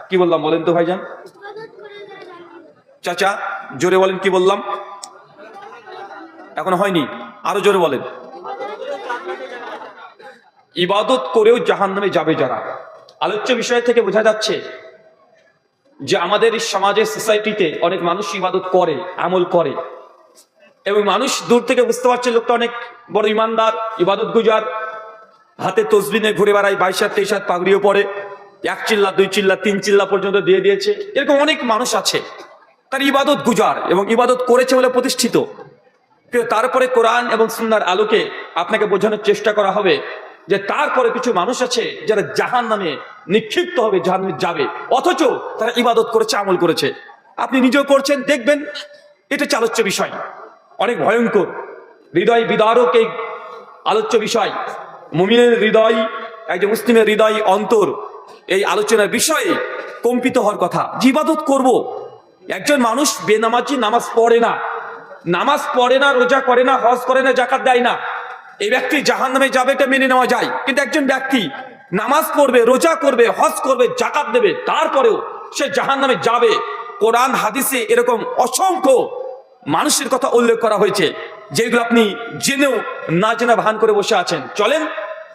কি বললাম বলেন তো ভাইজান? চাচা জোরে বলেন, কি বললাম? এখন হয়নি, আরো জোরে বলেন। ইবাদত করেও জাহান্নামে যাবে যারা। আলোচ্য বিষয় থেকে বোঝা যাচ্ছে যে আমাদের সমাজে, সোসাইটিতে অনেক মানুষ ইবাদত করে, আমল করে, এবং মানুষ দূর থেকে বুঝতে পারছে লোকটা অনেক বড় ইমানদার, ইবাদত গুজার, হাতে তসবিহ নিয়ে ঘুরে বেড়ায়, 22 হাত 23 হাত পাগড়িও পরে, 1 চিল্লা 2 চিল্লা 3 চিল্লা পর্যন্ত দিয়ে দিয়েছে। এরকম অনেক মানুষ আছে, তার ইবাদত গুজার এবং ইবাদত করেছে বলে প্রতিষ্ঠিত। কিন্তু তারপরে কোরআন এবং সুন্নাহর আলোকে আপনাকে বোঝানোর চেষ্টা করা হবে যে তারপরে কিছু মানুষ আছে যারা জাহান্নামে নিক্ষিপ্ত হবে, জাহান্নামে যাবে, অথচ তারা ইবাদত করেছে, আমল করেছে। আপনি নিজেও করছেন, দেখবেন এটা আলোচ্য বিষয়, অনেক ভয়ঙ্কর, হৃদয় বিদারক এই আলোচ্য বিষয়। মুমিনের হৃদয়, একজন মুসলিমের হৃদয়, অন্তর এই আলোচনার বিষয়ে কম্পিত হওয়ার কথা। যে ইবাদত করব, একজন মানুষ বেনামাজি, নামাজ পড়ে না, রোজা করে না, হজ করে না, যাকাত দেয় না, এই ব্যক্তি জাহান্নামে যাবে, এটা মেনে নেওয়া যায়। কিন্তু একজন ব্যক্তি নামাজ পড়বে, রোজা করবে, হজ করবে, যাকাত দেবে, তারপরেও সে জাহান্নামে যাবে। কোরআন হাদিসে এরকম অসংখ্য মানুষের কথা উল্লেখ করা হয়েছে, যেগুলো আপনি জেনেও না জেনে ভান করে বসে আছেন। চলেন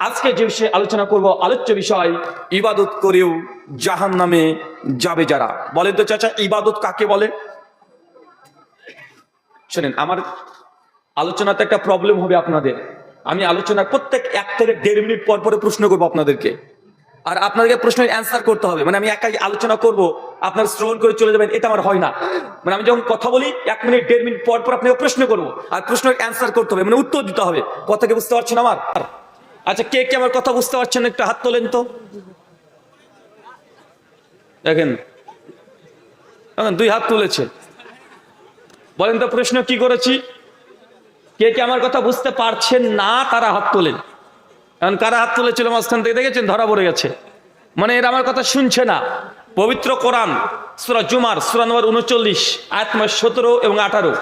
আজকে যে বিষয়ে আলোচনা করব, আলোচ্য বিষয় ইবাদত করেও জাহান্নামে যাবে যারা। বলেন তো চাচা, ইবাদত কাকে বলে? শোনেন, আমার আলোচনাতে একটা প্রবলেম হবে আপনাদের। আমি আলোচনার প্রত্যেক 1 থেকে 1.5 মিনিট পর পরে প্রশ্ন করবো আপনাদেরকে, আর আপনাদেরকে প্রশ্নের অ্যান্সার করতে হবে। মানে আমি একাই আলোচনা করব, আপনারা শ্রবণ করে চলে যাবেন, এটা আমার হয় না। মানে আমি যখন কথা বলি 1 মিনিট 1.5 মিনিট পর পর আপনাকে প্রশ্ন করবো, আর প্রশ্নের অ্যান্সার করতে হবে, মানে উত্তর দিতে হবে। কথা কি বুঝতে পারছেন আমার? আচ্ছা, কে কে আমার কথা বুঝতে পারছেন একটু হাত তোলেন তো। দেখেন এখন 2 হাত তুলেছে। বলেন তো প্রশ্ন কি করেছি? কে কে আমার কথা বুঝতে পারছেন না তারা হাত তোলেন। এখন কারা হাত তুলেছিল মাঝখান থেকে দেখেছেন, ধরা পড়ে গেছে। মানে এরা আমার কথা শুনছে না। পবিত্র কোরআন সূরা জুমার সূরা নম্বর 39 আয়াত নম্বর 17 এবং 18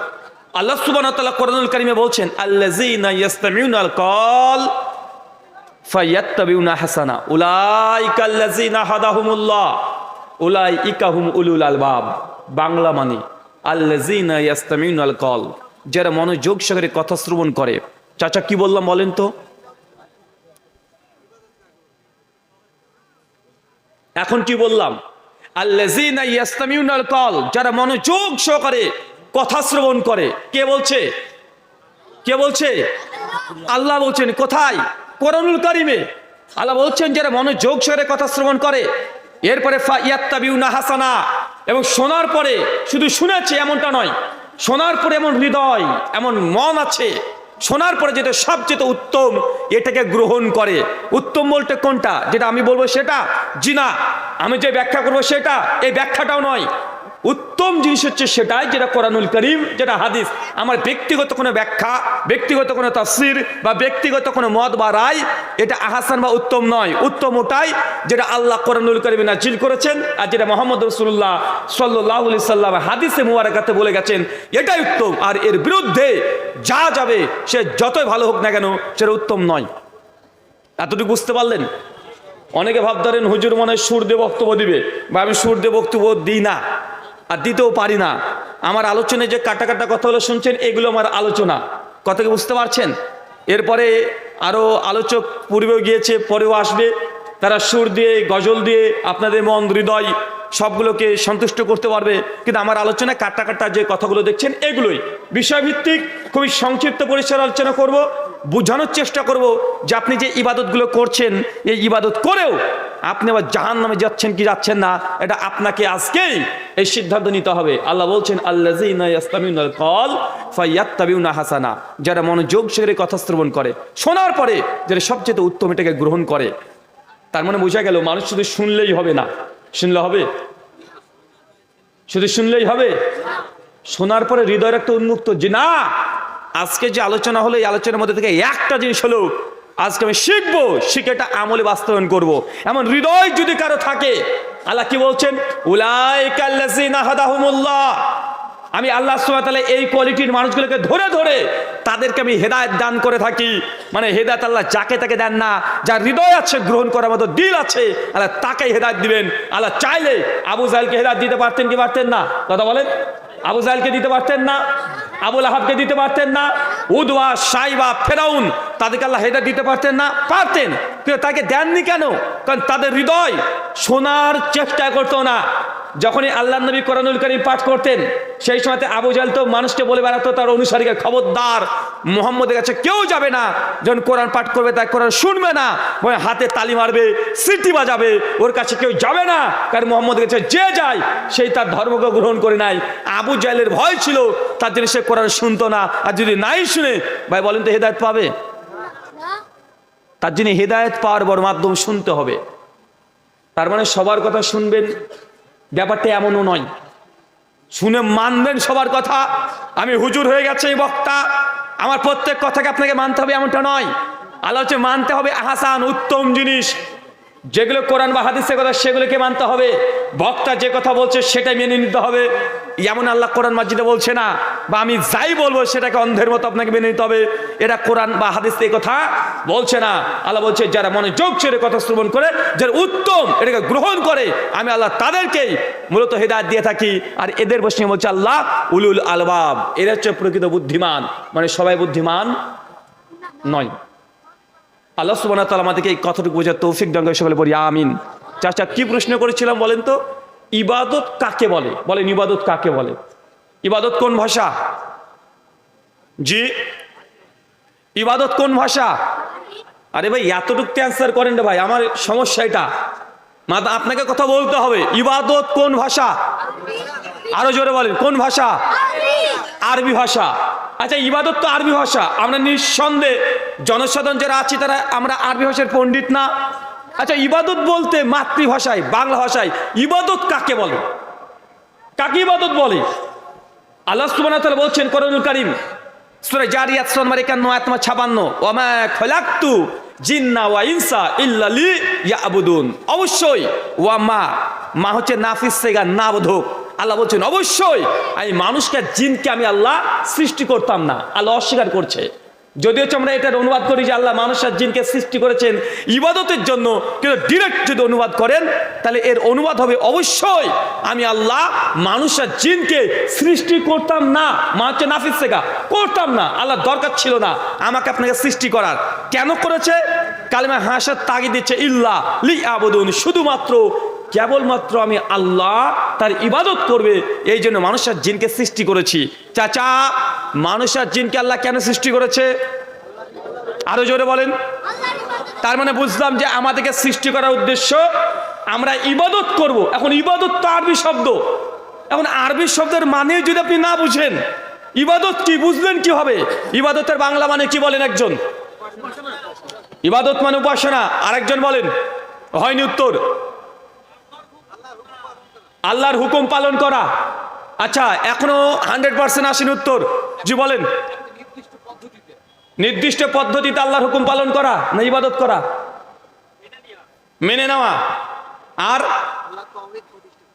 আল্লাহ সুবহানাহু ওয়া তাআলা কোরআনুল কারীমে বলছেন, আল্লাযীনা ইয়াসতামিউনাল কল ফায়াত্তাবিউনা হাসানা উলাইকা আল্লাযীনা হাদাহুমুল্লাহ উলাইকা হুম উলুল আলবাব। বাংলা মানে আল্লাযীনা ইয়াসতামিউনাল কল, যারা মনোযোগ সহকারে কথা শ্রবণ করে। চাচা কি বললাম বলেন তো? এখন কি বললাম? আল্লাযীনা ইয়াসতামিউনাল কল, যারা মনোযোগ সহকারে কথা শ্রবণ করে। কে বলছে? কে বলছে? আল্লাহ বলছেন। কোথায়? কোরআনুল কারীমে আল্লাহ বলছেন যারা মনোযোগ সহকারে কথা শ্রবণ করে। এরপরে ফায়াত্তাবিউনা হাসানা, এবং শোনার পরে শুধু শুনেছে এমনটা নয়, শোনার পরে এমন হৃদয়, এমন মন আছে, শোনার পরে যেটা সবচেয়ে উত্তম এটাকে গ্রহণ করে। উত্তম বলতে কোনটা? যেটা আমি বলবো সেটা? জি না। আমি যে ব্যাখ্যা করবো সেটা? এই ব্যাখ্যাটাও নয়। উত্তম জিনিস হচ্ছে সেটাই যেটা কোরআনুল কারীম, যেটা হাদিস। আমার ব্যক্তিগত কোনো ব্যাখ্যা, ব্যক্তিগত কোনো তাফসীর বা ব্যক্তিগত কোনো মত বা রায় এটা আহসান বা উত্তম নয়। উত্তম ওটাই যেটা আল্লাহ কোরআনুল কারীমে নাযিল করেছেন, আর যেটা মুহাম্মদ রাসূলুল্লাহ সাল্লাল্লাহু আলাইহি সাল্লাম হাদিসে মুবারাকাতে বলে গেছেন, এটাই উত্তম। আর এর বিরুদ্ধে যা যাবে সে যতই ভালো হোক না কেন সেটা উত্তম নয়। এতটুকু বুঝতে পারলেন? অনেকে ভাবতেন হুজুর মনে হয় সুর দিয়ে বক্তব্য দিবে, বা আমি সুর দিয়ে বক্তব্য দিই না, আর দিতেও পারি না। আমার আলোচনায় যে কাটা কাটা কথাগুলো শুনছেন এগুলো আমার আলোচনা। কথা কি বুঝতে পারছেন? এরপরে আরো আলোচক পূর্বেও গিয়েছে, পরেও আসবে, তারা সুর দিয়ে, গজল দিয়ে আপনাদের মন, হৃদয় সবগুলোকে সন্তুষ্ট করতে পারবে। কিন্তু আমার আলোচনায় কাটা কাটা যে কথাগুলো দেখছেন এগুলোই বিষয়ভিত্তিক, খুবই সংক্ষিপ্ত পরিসরে আলোচনা করব, বোঝানোর চেষ্টা করব যে আপনি যে ইবাদতগুলো করছেন, এই ইবাদত করেও আপনি আবার জাহান্নামে যাচ্ছেন কি যাচ্ছেন না, এটা আপনাকে আজকেই এই সিদ্ধান্ত নিতে হবে। আল্লাহ বলছেন, আল্লাযীনা ইয়াসতামিউনাল কল ফায়াত্তাবিউনা হাসানা, যারা মনোযোগ সহকারে কথা শ্রবণ করে, শোনার পরে যারা সবচেয়ে উত্তম এটাকে গ্রহণ করে। তার মানে বোঝা গেল মানুষ শুধু শুনলেই হবে না। শুনলে হবে? শুধু শুনলেই হবে? শোনার পরে হৃদয়ের একটা উন্মুক্ত যে না, আজকে যে আলোচনা হলো এই আলোচনার মধ্যে থেকে একটা জিনিস হলো আজকে আমি শিখবো, শিখে এটা আমলে বাস্তবায়ন করব। এমন হৃদয় যদি কারো থাকে, আল্লাহ কি বলছেন? উলাইকা আল্লাযীনা হাদাহুমুল্লাহ আমি আল্লাহ সুবহানাহু ওয়া তাআলা এই কোয়ালিটির মানুষগুলোকে ধরে ধরে তাদেরকে আমি হেদায়েত দান করে থাকি। মানে হেদায়েত আল্লাহ যাকে তাকে দেন না, যার হৃদয় আছে গ্রহণ করার মতো দিল আছে আল্লাহ তাকেই হেদায়েত দিবেন। আল্লাহ চাইলে আবু জাহেলকে হেদায়েত দিতে পারতেন কি পারতেন না? কথা বলেন। আবু জাহেলকে দিতে পারতেন না? আবু লাহাবকে দিতে পারতেন না? উদওয়া, সাইবা, ফেরাউন তাদেরকে আল্লাহ হেদায়েত দিতে পারতেন না? পারতেন, কিন্তু তাকে দেননি কেন? কারণ তাদের হৃদয় শোনার চেষ্টা করতো না। যখনই আল্লাহ নবী কোরআনুল কারীম পাঠ করতেন সেই সময়তে আবু জাহেল তো মানুষকে বলে বেড়াতো, তার অনুসারীকে, খবরদার মুহাম্মদের কাছে কেউ যাবে না, যখন কোরআন পাঠ করবে তাই কোরআন শুনবে না, হাতে তালি মারবে, সিটি বাজাবে, ওর কাছে কেউ যাবে না, কারণ মুহাম্মদের কাছে যে যায় সেই তার ধর্মকে গ্রহণ করে নাই। আবু জাহেলের ভয় ছিল, তার জন্য সে কোরআন শুনতো না। আর যদি নাই শুনে, ভাই বলেন তো হেদায়েত পাবে? তার জন্য হেদায়েত পাওয়ার বড় মাধ্যম শুনতে হবে। তার মানে সবার কথা শুনবেন ব্যাপারটা এমনও নয়, শুনে মানবেন সবার কথা। আমি হুজুর হয়ে গেছে এই বক্তা, আমার প্রত্যেক কথাকে আপনাকে মানতে হবে এমনটা নয়। আল্লাহ হচ্ছে মানতে হবে আহসান, উত্তম জিনিস, যেগুলো কোরআন বা হাদিসের কথা সেগুলোকে মানতে হবে। বক্তা যে কথা বলছে সেটাই মেনে নিতে হবে। এমন আল্লাহ কোরআন মাজিদে বলছে না, বা আমি যাই বলবো সেটাকে অন্ধের মতো আপনাকে মেনে নিতে হবে, এটা কোরআন বা হাদিস এই কথা বলছে না। আল্লাহ বলছে যারা মনোযোগ ছেড়ে কথা শ্রবণ করে, যারা উত্তম এটাকে গ্রহণ করে, আমি আল্লাহ তাদেরকেই মূলত হেদায়েত দিয়ে থাকি। আর এদের বসে বলছে আল্লাহ উলুল আলবাব, এরা হচ্ছে প্রকৃত বুদ্ধিমান। মানে সবাই বুদ্ধিমান নয়। আল্লাহ সুবহানাহু ওয়া তাআলা আমাদেরকে এই কথাটুকু বোঝার তৌফিক দান করে, সকলে বলি আমিন। চাচা কি প্রশ্ন করেছিলাম বলেন তো? ইবাদত কাকে বলে? বলেন ইবাদত কাকে বলে? ইবাদত কোন ভাষা? জি, ইবাদত কোন ভাষা? আরে ভাই এতটুকু অ্যান্সার করেন রে ভাই, আমার সমস্যা এটা। মাথা আপনাকে কথা বলতে হবে। ইবাদত কোন ভাষা? আরো জোরে বলেন, কোন ভাষা? আরবি ভাষা। আচ্ছা, ইবাদত তো আরবি ভাষা, আমরা নিঃসন্দেহে জনসাধারণ যারা আছি তারা আমরা আরবি ভাষার পণ্ডিত না। আচ্ছা, ইবাদত বলতে মাতৃভাষায় বাংলা ভাষায় ইবাদত কাকে বলে? কাকে ইবাদত বলে? আল্লাহ সুবহানাহু ওয়া তাআলা বলছেন কোরআনুল কারীম সূরা জারিয়াত সূরা নম্বর 51 আয়াত নম্বর 56, ওয়া মা খালাকতু জিন্না ওয়া ইনসা ইল্লা লিয়াবুদুন। অবশ্যই ওয়া মা হচ্ছে নাফিস সেগা, না বোধক। আল্লাহ বলছেন অবশ্যই আমি মানুষকে জিনকে আমি আল্লাহ সৃষ্টি করতাম না। আল্লাহ অস্বীকার করছে। যদি হচ্ছে আমরা এটার অনুবাদ করি যে আল্লাহ মানুষ আর জিনকে সৃষ্টি করেছেন ইবাদতের জন্য, কিন্তু ডিরেক্ট যদি অনুবাদ করেন তাহলে এর অনুবাদ হবে অবশ্যই আমি আল্লাহ মানুষ আর জিনকে সৃষ্টি করতাম না। মা হচ্ছে নাফিস সেগা, করতাম না। আল্লাহ দরকার ছিল না আমাকে আপনাকে সৃষ্টি করার। কেন করেছে? কালিমা হাসার তাগিদ দিচ্ছে ইল্লা লিয়াবুদুন, শুধুমাত্র কেবলমাত্র আমি আল্লাহ তার ইবাদত করবে, এই জন্য মানুষ আর জিনকে সৃষ্টি করেছি। চাচা, মানুষ আর জিনকে আল্লাহ কেন সৃষ্টি করেছে? আরো জোরে বলেন। তার মানে বুঝলাম যে আমাদেরকে সৃষ্টি করার উদ্দেশ্য আমরা ইবাদত করব। এখন ইবাদত তো আরবি শব্দ, এখন আরবি শব্দের মানে যদি আপনি না বুঝেন ইবাদত কি বুঝলেন কি হবে? ইবাদতের বাংলা মানে কি বলেন একজন? ইবাদত মানে উপাসনা। আরেকজন বলেন, হয়নি উত্তর। আল্লাহর হুকুম পালন করা। আচ্ছা, এখনো 100% আসেনি উত্তর। জি বলেন। নির্দিষ্ট পদ্ধতিতে আল্লাহর হুকুম পালন করা না ইবাদত করা? মেনে নেওয়া। আর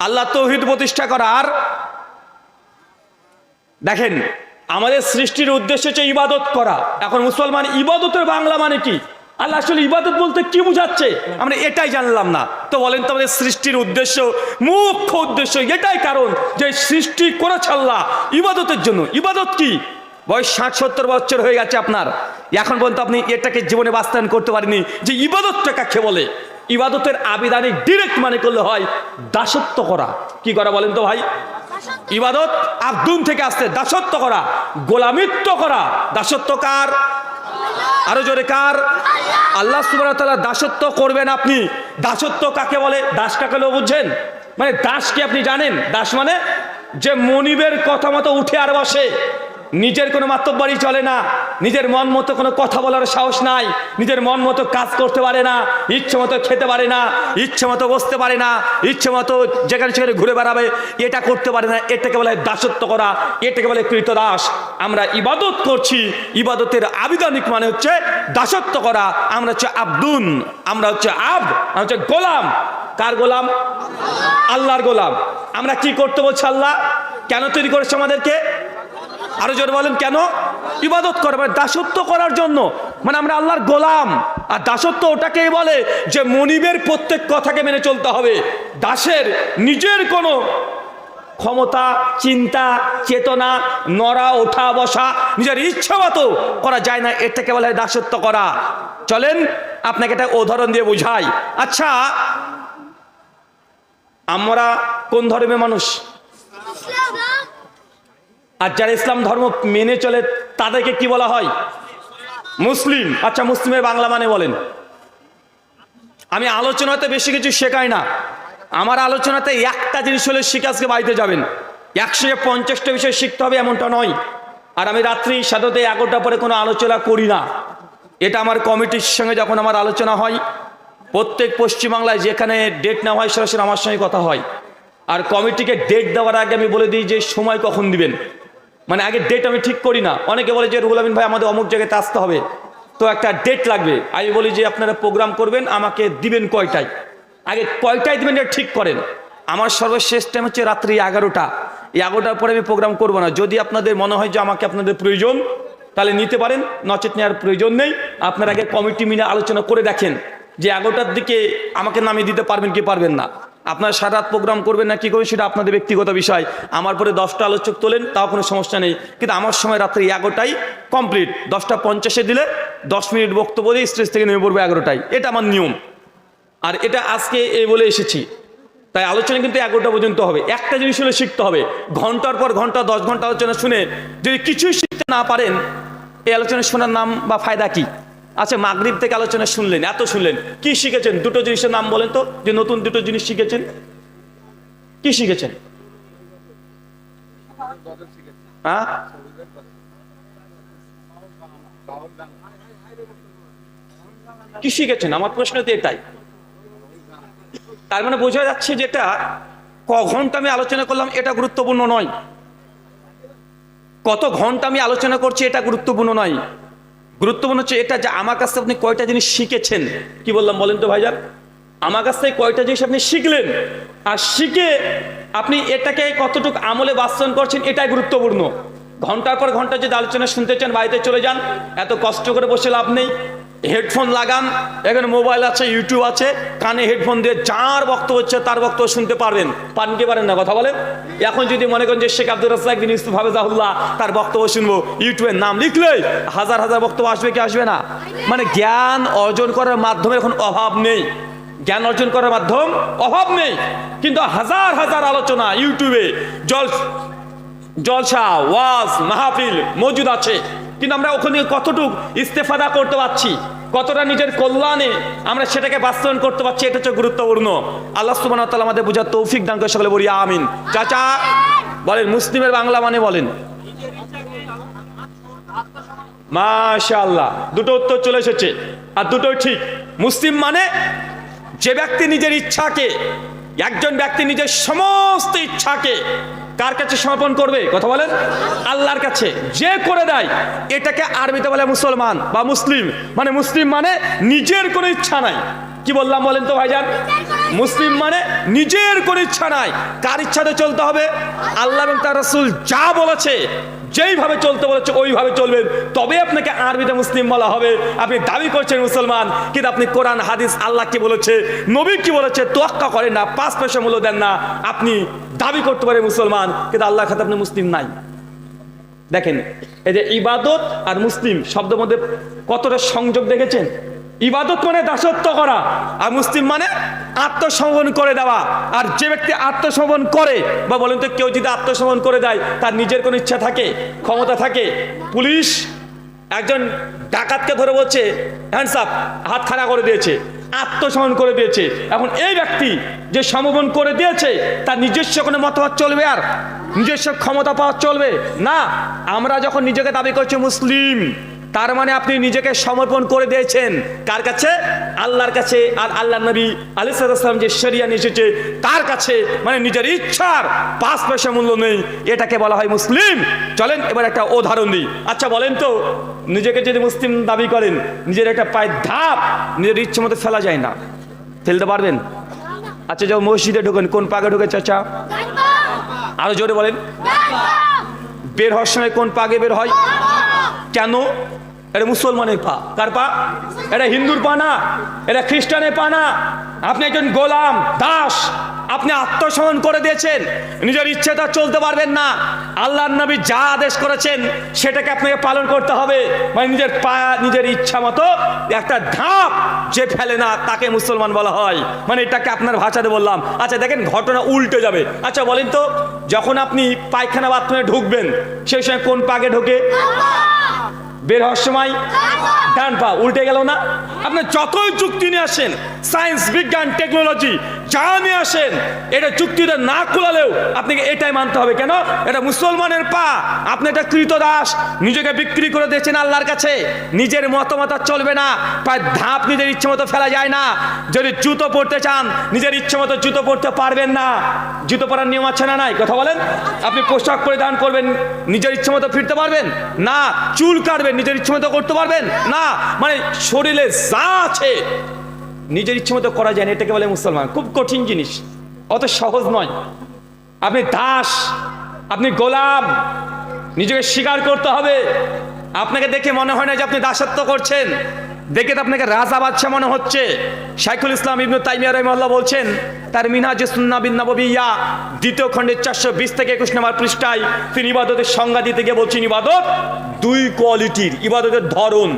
আল্লাহ তাওহীদ প্রতিষ্ঠা করা। আর দেখেন, আমাদের সৃষ্টির উদ্দেশ্য হচ্ছে ইবাদত করা। এখন মুসলমান ইবাদতের বাংলা মানে কি? আল্লাহ আসলে ইবাদত বলতে কি বুঝাচ্ছে আমরা এটাই জানলাম না। তো বলেন তো আমাদের সৃষ্টির উদ্দেশ্য, মুখ্য উদ্দেশ্য এটাই, কারণ যে সৃষ্টি করেছে আল্লাহ ইবাদতের জন্য। ইবাদত কি? বয়স 60-70 বছর হয়ে গেছে আপনার, এখন পর্যন্ত আপনি এটাকে জীবনে বাস্তবায়ন করতে পারেননি যে ইবাদতটা কাকে বলে। ইবাদতের আবিধানিক ডিরেক্ট মানে করলে হয় দাসত্ব করা। কি করা বলেন তো ভাই? ইবাদত আব্দুন থেকে আসছে, দাসত্ব করা, গোলামিত্ব করা। দাসত্ব কার? আরো জোরে কার? আল্লাহ সুবহানাহু ওয়া তাআলা দাসত্ব করবেন আপনি। দাসত্ব কাকে বলে? দাস কাকে বলে বুঝছেন? মানে দাস কি আপনি জানেন? দাস মানে যে মনিবের কথা মতো উঠে আর বসে, নিজের কোনো মাতব্বরি চলে না, নিজের মন মতো কোনো কথা বলার সাহস নাই, নিজের মন মতো কাজ করতে পারে না, ইচ্ছে মতো খেতে পারে না, ইচ্ছে মতো বসতে পারে না, ইচ্ছে মতো যেখানে সেখানে ঘুরে বেড়াবে, এটা করতে পারে না। এটাকে বলে দাসত্ব করা, এটাকে বলে কৃতদাস। আমরা ইবাদত করছি, ইবাদতের আবিধানিক মানে হচ্ছে দাসত্ব করা। আমরা হচ্ছে আব্দুন, আমরা হচ্ছে আমরা হচ্ছে গোলাম। কার গোলাম? আল্লাহর গোলাম। আমরা কি করতে বলছি? আল্লাহ কেন তৈরি করেছে আমাদেরকে? আরো জোরে বলেন, কেন? ইবাদত করা, মানে দাসত্ব করার জন্য। মানে আমরা আল্লাহর গোলাম। আর দাসত্ব ওটাকেই বলে যে মনিবের প্রত্যেক কথাকে মেনে চলতে হবে। দাসের নিজের কোনো ক্ষমতা, চিন্তা, চেতনা, নড়া ওঠা বসা নিজের ইচ্ছা মতো করা যায় না, এটাকে বলা হয় দাসত্ব করা। চলেন আপনাকে একটা উদাহরণ দিয়ে বুঝাই। আচ্ছা, আমরা কোন ধর্মের মানুষ? আর যারা ইসলাম ধর্ম মেনে চলে তাদেরকে কি বলা হয়? মুসলিম। আচ্ছা, মুসলিমের বাংলা মানে বলেন। আমি আলোচনাতে বেশি কিছু শেখাই না, আমার আলোচনাতে একটা জিনিস হলে শিখে আজকে বাড়িতে যাবেন। 150টা বিষয় শিখতে হবে এমনটা নয়। আর আমি রাত্রি সাধারণত 11টা পরে কোনো আলোচনা করি না। এটা আমার কমিটির সঙ্গে যখন আমার আলোচনা হয়, প্রত্যেক পশ্চিমবাংলায় যেখানে ডেট নেওয়া হয় সরাসরি আমার সঙ্গে কথা হয়। আর কমিটিকে ডেট দেওয়ার আগে আমি বলে দিই যে সময় কখন দিবেন, মানে আগে ডেট আমি ঠিক করি না। অনেকে বলে যে রুহুল আমিন ভাই আমাদের অমুক জায়গাতে আসতে হবে, তো একটা ডেট লাগবে। আমি বলি যে আপনারা প্রোগ্রাম করবেন, আমাকে দিবেন কয়টায়, আগে কয়টায় দিবেন এটা ঠিক করেন। আমার সর্বশেষ টাইম হচ্ছে রাত্রি 11টা। এই 11টার পরে আমি প্রোগ্রাম করবো না। যদি আপনাদের মনে হয় যে আমাকে আপনাদের প্রয়োজন তাহলে নিতে পারেন, নচেত নেওয়ার প্রয়োজন নেই। আপনারা আগে কমিটি মিলে আলোচনা করে দেখেন যে 11টার দিকে আমাকে নামিয়ে দিতে পারবেন কি পারবেন না। আপনারা সারা রাত প্রোগ্রাম করবেন না কি করবেন সেটা আপনাদের ব্যক্তিগত বিষয়। আমার পরে 10টা আলোচক তোলেন তাও কোনো সমস্যা নেই, কিন্তু আমার সময় রাত্রি 11টাই কমপ্লিট। 10:50 দিলে 10 মিনিট বক্তব্য দিয়ে স্টেজ থেকে নেমে পড়বে 11টায়, এটা আমার নিয়ম। আর এটা আজকে এই বলে এসেছি, তাই আলোচনা কিন্তু 11টা পর্যন্ত হবে। একটা জিনিস হলে শিখতে হবে, ঘন্টার পর ঘন্টা 10 ঘন্টা আলোচনা শুনে যদি কিছুই শিখতে না পারেন, এই আলোচনা শোনার নাম বা ফায়দা কি? আচ্ছা, মাগরিব থেকে আলোচনা শুনলেন, এত শুনলেন, কি শিখেছেন? দুটো জিনিসের নাম বলেন তো, যে নতুন দুটো জিনিস শিখেছেন। কি শিখেছেন? হ্যাঁ, কি শিখেছেন? আমার প্রশ্ন তো এটাই। তার মানে বোঝা যাচ্ছে যেটা ক ঘন্টা আমি আলোচনা করলাম এটা গুরুত্বপূর্ণ নয়, কত ঘন্টা আমি আলোচনা করছি এটা গুরুত্বপূর্ণ নয়। গুরুত্বপূর্ণ হচ্ছে এটা যে আমার কাছ থেকে আপনি কয়টা জিনিস শিখেছেন। কি বললাম বলেন তো ভাইজান? আমার কাছ থেকে কয়টা জিনিস আপনি শিখলেন, আর শিখে আপনি এটাকে কতটুকু আমলে বাস্তবায়ন করছেন এটাই গুরুত্বপূর্ণ। ঘন্টার পর ঘন্টা যদি আলোচনা শুনতে চান বাড়িতে চলে যান, এত কষ্ট করে বসে লাভ নেই। হেডফোন লাগান, এখানে মোবাইল আছে, ইউটিউব আছে, কানে হেডফোন দিয়ে যার বক্তব্য হচ্ছে তার বক্তব্য শুনতে পারবেন। পারেন কি পারেন না কথা বলেন? এখন যদি মনে করেন যে শেখ আব্দুর রাজ্জাক বিন ইউসুফ হাফেজাহুল্লাহ তার বক্তব্য শুনবো, ইউটিউবের নাম লিখলেই হাজার হাজার বক্তব্য আসবে কি আসবে না? মানে জ্ঞান অর্জন করার মাধ্যমে এখন অভাব নেই, জ্ঞান অর্জন করার মাধ্যম অভাব নেই, কিন্তু হাজার হাজার আলোচনা ইউটিউবে জলসা ওয়াজ মাহফিল মজুদ আছে, কিন্তু আমরা ওখানে কতটুকু ইস্তেফাদা করতে পারছি, কতটা নিজের কল্যাণে আমরা সেটাকে বাস্তবায়ন করতে পারছি, এটা হচ্ছে গুরুত্বপূর্ণ। আল্লাহ সুবহানাহু ওয়া তাআলা আমাদের বোঝার তৌফিক দান করে, সকলে বলি আমিন। চাচা বলেন মুসলিমের বাংলা মানে বলেন। মাশাআল্লাহ, দুটো উত্তর চলে এসেছে আর দুটোই ঠিক। মুসলিম মানে যে ব্যক্তি নিজের ইচ্ছাকে, একজন ব্যক্তি নিজের সমস্ত ইচ্ছাকে কার কাছে সমর্পণ করবে? কথা বলেন, আল্লাহর কাছে। যে করে দেয় এটাকে আরবিতে বলে মুসলমান বা মুসলিম। মানে মুসলিম মানে নিজের কোনো ইচ্ছা নাই। কি বললাম বলেন তো ভাইজান? মুসলিম মানে নিজের কোনো ইচ্ছা নাই, কার ইচ্ছাতে চলতে হবে? আল্লাহ এবং তার রাসূল যা বলেছে, যেইভাবে চলতে বলেছে ওইভাবে চলবেন, তবে আপনাকে আরবিতে মুসলিম বলা হবে। আপনি দাবি করছেন মুসলমান, কিন্তু আপনি কোরআন হাদিস আল্লাহ কি বলেছে, নবী কি বলেছে তোয়াক্কা করেন না, 5 পয়সা মূল্য দেন না। আপনি দাবি করতে পারেন মুসলমান, কিন্তু আল্লাহর খাতে আপনি মুসলিম নাই। দেখেন এই যে ইবাদত আর মুসলিম শব্দের মধ্যে কতটা সংযোগ দেখেছেন? ইবাদত মানে দাসত্ব করা, আর মুসলিম মানে আত্মসমর্পণ করে দেওয়া। আর যে ব্যক্তি আত্মসমর্পণ করে, বা বলেন তো কেউ যদি আত্মসমর্পণ করে দেয়, তার নিজের কোনো ইচ্ছা থাকে, ক্ষমতা থাকে? পুলিশ একজন ডাকাতকে ধরে বলছে হ্যান্ডস আপ, হাত খাড়া করে দিয়েছে, আত্মসমর্পণ করে দিয়েছে। এখন এই ব্যক্তি যে সমর্পণ করে দিয়েছে তার নিজস্ব কোনো মতবাদ চলবে, আর নিজস্ব ক্ষমতা পাওয়া চলবে না। আমরা যখন নিজেকে দাবি করছি মুসলিম, তার মানে আপনি নিজেকে সমর্পণ করে দিয়েছেন কার কাছে? আল্লাহর কাছে। আর আল্লাহ নবী আলাইহিস সালাম যে শরিয়া নিয়ে এসেছে তার কাছে, মানে নিজের ইচ্ছার 5 পয়সা মূল্য নেই, এটাকে বলা হয় মুসলিম। চলেন এবার একটা উদাহরণ দিই। আচ্ছা বলেন তো, নিজেকে যদি মুসলিম দাবি করেন, নিজের একটা পায়ের ধাপ নিজের ইচ্ছে মতো ফেলা যায় না, ফেলতে পারবেন? আচ্ছা যখন মসজিদে ঢোকেন কোন পাকে ঢোকে চাচা? আরো জোরে বলেন। বের হওয়ার সময় কোন পা আগে বের হয়? কেন? এটা মুসলমানের পা। কার পা? এটা হিন্দুর পা না, এটা খ্রিস্টানের পা না। আপনি একজন গোলাম, দাস, আপনি আত্মসমর্পণ করে দিয়েছেন, নিজের ইচ্ছেটা চলতে পারবেন না। আল্লাহর নবী যা আদেশ করেছেন সেটাকে আপনাকে পালন করতে হবে। মানে নিজের পা নিজের ইচ্ছা মতো একটা ধাপ যে ফেলে না তাকে মুসলমান বলা হয়। মানে এটাকে আপনার ভাষাতে বললাম। আচ্ছা দেখেন, ঘটনা উল্টে যাবে। আচ্ছা বলেন তো, যখন আপনি পায়খানা বাথরুমে ঢুকবেন সেই সময় কোন পাগে ঢোকে? বের হওয়ার সময় ডান পা। উল্টে গেল না? আপনি যতই যুক্তি নিয়ে আসেন, সায়েন্স, বিজ্ঞান, টেকনোলজি যা নিয়ে আসেন, এটা যুক্তিটা না কুলালেও আপনাকে এটাই মানতে হবে। কেন? এটা মুসলমানের পা। আপনি এটা কৃতদাস, নিজেকে বিক্রি করে দিয়েছেন আল্লাহর কাছে। নিজের মতামত চলবে না। পায়ের ধাপ নিজের ইচ্ছে মতো ফেলা যায় না। যদি জুতো পরতে চান, নিজের ইচ্ছে মতো জুতো পরতে পারবেন না। জুতো পরার নিয়ম আছে না নাই? কথা বলেন। আপনি পোশাক পরিধান করবেন, নিজের ইচ্ছে মতো ফিরতে পারবেন না। চুল কাটবেন, নিজের ইচ্ছে মতো করতে পারবেন না। মানে শরীরে যা আছে নিজের ইচ্ছে মতো করা যায় না, এটাকে বলে মুসলমান। খুব কঠিন জিনিস, অত সহজ নয়। আপনি দাস, আপনি গোলাম, নিজেকে স্বীকার করতে হবে। আপনাকে দেখে মনে হয় না যে আপনি দাসত্ব করছেন, দেখে তো আপনাকে রাজা বাদশা মনে হচ্ছে। শাইখুল ইসলাম ইবনে তাইমিয়া রাহিমাহুল্লাহ বলছেন তার মিনহাজুস সুন্নাহ বিন নববিয়্যা দ্বিতীয় খণ্ডের 420 থেকে 21 নম্বর পৃষ্ঠায় তিনি ইবাদতের সংজ্ঞা দিতে গিয়ে বলছেন, ইবাদত দুই কোয়ালিটির। ইবাদতের ধরন,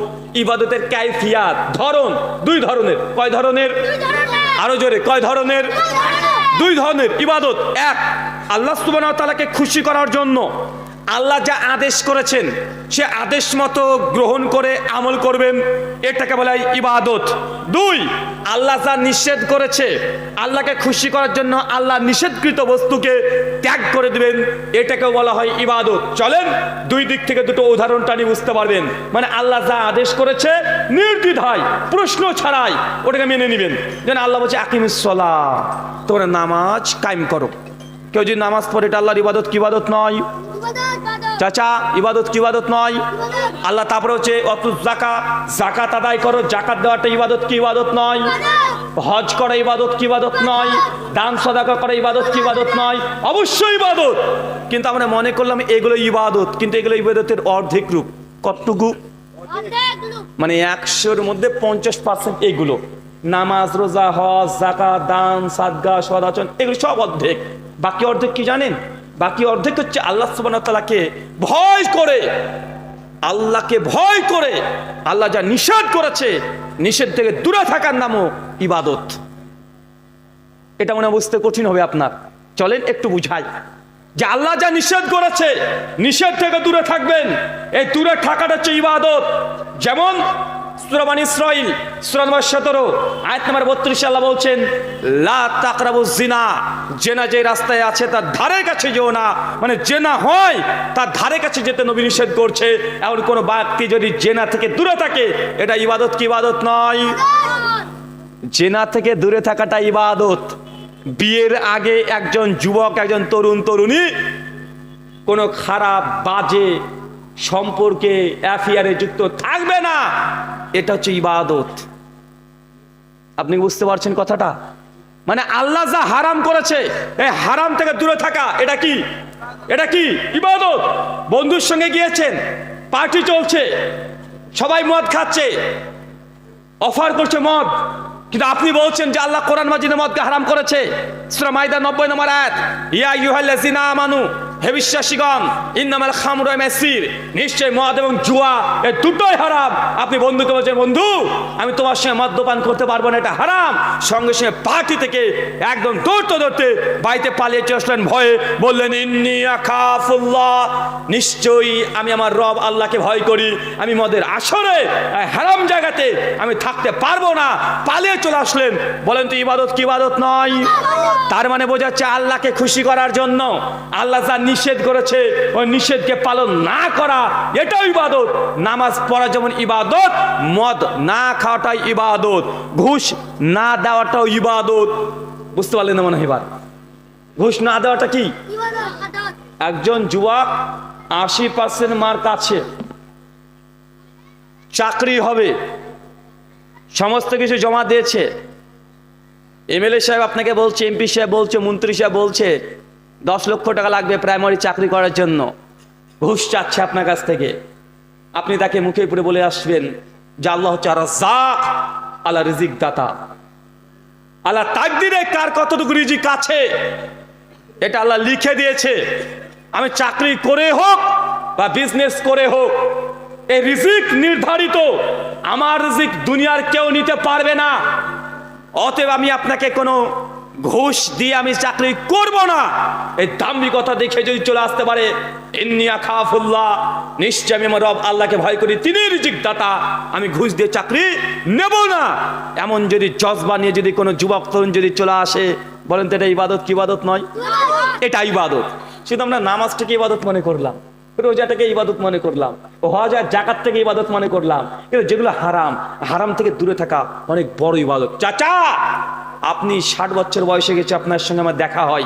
ইবাদতের কাইফিয়াত, ধরন দুই ধরনের। কয় ধরনের? আরো জোরে, কয় ধরনের? দুই ধরনের ইবাদত। এক, আল্লাহ সুবহানাহু ওয়া তাআলাকে খুশি করার জন্য আল্লাহ যা আদেশ করেছেন সে আদেশ মতো গ্রহণ করে আমল করবেন, এটাকে বলা হয় ইবাদত। দুই, আল্লাহ যা নিষেধ করেছে, আল্লাহকে খুশি করার জন্য আল্লাহ নিষেধকৃত বস্তুকে ত্যাগ করে দিবেন, এটাকে বলা হয় ইবাদত। চলেন দুই দিক থেকে দুটো উদাহরণ টানি বুঝতে পারবেন। মানে আল্লাহ যা আদেশ করেছে নির্দ্বিধায়, প্রশ্ন ছাড়াই ওটাকে মেনে নেবেন। যেন আল্লাহ বলছে আকিমিস সালাহ, তোমরা নামাজ কায়েম করো। কেউ যদি নামাজ পড়ে, এটা আল্লাহর ইবাদত কি ইবাদত নয়? চাচা, ইবাদত কি ইবাদত নয়? আল্লাহ তারপরে হচ্ছে অতুজ যাকাত, যাকাত আদায় করো। যাকাত দেওয়াটা ইবাদত কি ইবাদত নয়? হজ করা ইবাদত কি ইবাদত নয়? দান সদাকা করা ইবাদত কি ইবাদত নয়? অবশ্যই ইবাদত। কিন্তু আমরা মনে করলাম এগুলো ইবাদত, কিন্তু এগুলো ইবাদতের অর্ধেক রূপ। কতটুকু? মানে 100-র মধ্যে 50% এগুলো। নামাজ, রোজা, হজ, যাকাত, দান, সাদকা, সদাচরণ, এগুলো সব অর্ধেক। বাকি অর্ধেক কি জানেন? বাকি অর্ধেক হচ্ছে আল্লাহ সুবহানাহু ওয়া তাআলাকে ভয় করে, আল্লাহকে ভয় করে আল্লাহ যা নিষেধ করেছে নিষেধ থেকে দূরে থাকার নামও ইবাদত। এটা মনে বুঝতে কঠিন হবে আপনার। চলেন একটু বুঝাই যে আল্লাহ যা নিষেধ করেছে নিষেধ থেকে দূরে থাকবেন, এই দূরে থাকাটা হচ্ছে ইবাদত। যেমন সূরা বনী ইসরাঈল সূরা নম্বর 17 আয়াত নম্বর 32 আল্লাহ বলছেন, লা তাকরাবুজ জিনা, জেনা যে রাস্তায় আছে তার ধারে কাছে যেও না। মানে জেনা হয় তার ধারে কাছে যেতে নবী নিষেধ করছে। এমন কোন ব্যক্তি যদি জেনা থেকে দূরে থাকে, এটা ইবাদত কি ইবাদত নয়? জেনা থেকে দূরে থাকাটা ইবাদত। বিয়ের আগে একজন যুবক, একজন তরুণ তরুণী কোনো খারাপ বাজে সম্পর্কে অ্যাফেয়ারে যুক্ত থাকবে না, এটা হচ্ছে ইবাদত। আপনি বুঝতে পারছেন কথাটা? মানে আল্লাহ যা হারাম করেছে এই হারাম থেকে দূরে থাকা, এটা কি? এটা কি ইবাদত। বন্ধুর সঙ্গে গিয়েছেন, পার্টি চলছে, সবাই মদ খাচ্ছে, অফার করছে মদ, কিন্তু আপনি বলছেন যে আল্লাহ কোরআন মাজিদে মদকে হারাম করেছে। সূরা মাইদা 90 নম্বর আয়াত, ইয়া আইয়ুহাল্লাযিনা আমানু, হে বিশ্বাসীগণ, ইন্নামাল খামরু ওয়াল মাইসির, নিশ্চয় মদ এবং জুয়া এই দুটোই হারাম। আপনি বন্ধুকে বলছেন, বন্ধু আমি তোমার সঙ্গে মদ্যপান করতে পারবো না, এটা হারাম। সঙ্গে সঙ্গে পার্টি থেকে একদম দৌড়তে দৌড়তে বাড়িতে পালিয়ে চলে আসলেন ভয়ে। বললেন, ইন্নী আখাফুল্লাহ, নিশ্চয়ই আমি আমার রব আল্লাহকে ভয় করি। আমি মদের আসরে হারাম জায়গাতে আমি থাকতে পারবো না, পালিয়ে চলে আসলেন। বলেন তো ইবাদত কি ইবাদত নয়? তার মানে বোঝাচ্ছে আল্লাহকে খুশি করার জন্য আল্লাহ যা নিষেধ করেছে ওই নিষেধকে পালন না করা, এটাও ইবাদত। নামাজ পড়া যেমন ইবাদত, মদ না খাওয়াটাই ইবাদত, ঘুষ না দেওয়াটাও ইবাদত। বুঝতে পারলেন না মনে হয়? এবার ঘুষ না দেওয়াটা কি? একজন যুবক 80% মার্ক আছে, চাকরি হবে, সমস্ত কিছু জমা দিয়েছে। এমএলএ সাহেব আপনাকে বলছে, এমপি সাহেব বলছে, মন্ত্রী সাহেব বলছে 10 লক্ষ টাকা লাগবে প্রাইমারি চাকরি করার জন্য, ঘুষ চাচ্ছে আপনার কাছ থেকে। আপনি তাকে মুখে পুরে বলে আসবেন যে আল্লাহ হচ্ছে রাজ্জাক, আল্লাহ রিজিক দাতা, আল্লাহ তাকদিরে কার কতটুকু রিজিক আছে এটা আল্লাহ লিখে দিয়েছে। আমি চাকরি করে হোক বা বিজনেস করে হোক, এই রিজিক নির্ধারিত, আমার রিজিক দুনিয়ার কেউ নিতে পারবে না। অতএব আমি আপনাকে কোনো ঘুষ দিয়ে আমি চাকরি করব না। এই দাম্ভিকতা দেখে যদি চলে আসতে পারে, ইন্নী আখাফুল্লাহ, নিশ্চয় আমি আমার রব আল্লাহকে ভয় করি, তিনি রিজিক দাতা, আমি ঘুষ দিয়ে চাকরি নেব না, এমন যদি জজবা নিয়ে যদি কোনো যুবক তরুণ যদি চলে আসে, বলেন তো এটা ইবাদত কি ইবাদত নয়? এটা ইবাদত। শুধু আমরা নামাজটাকে ইবাদত মনে করলাম, রোজাটাকে ইবাদত মনে করলাম, হজ আর যাকাত থেকে ইবাদত মনে করলাম, কিন্তু যেগুলো হারাম, হারাম থেকে দূরে থাকা অনেক বড় ইবাদত। চাচা, আপনি 60 বছর বয়সে গেছে, আপনার সঙ্গে আমার দেখা হয়,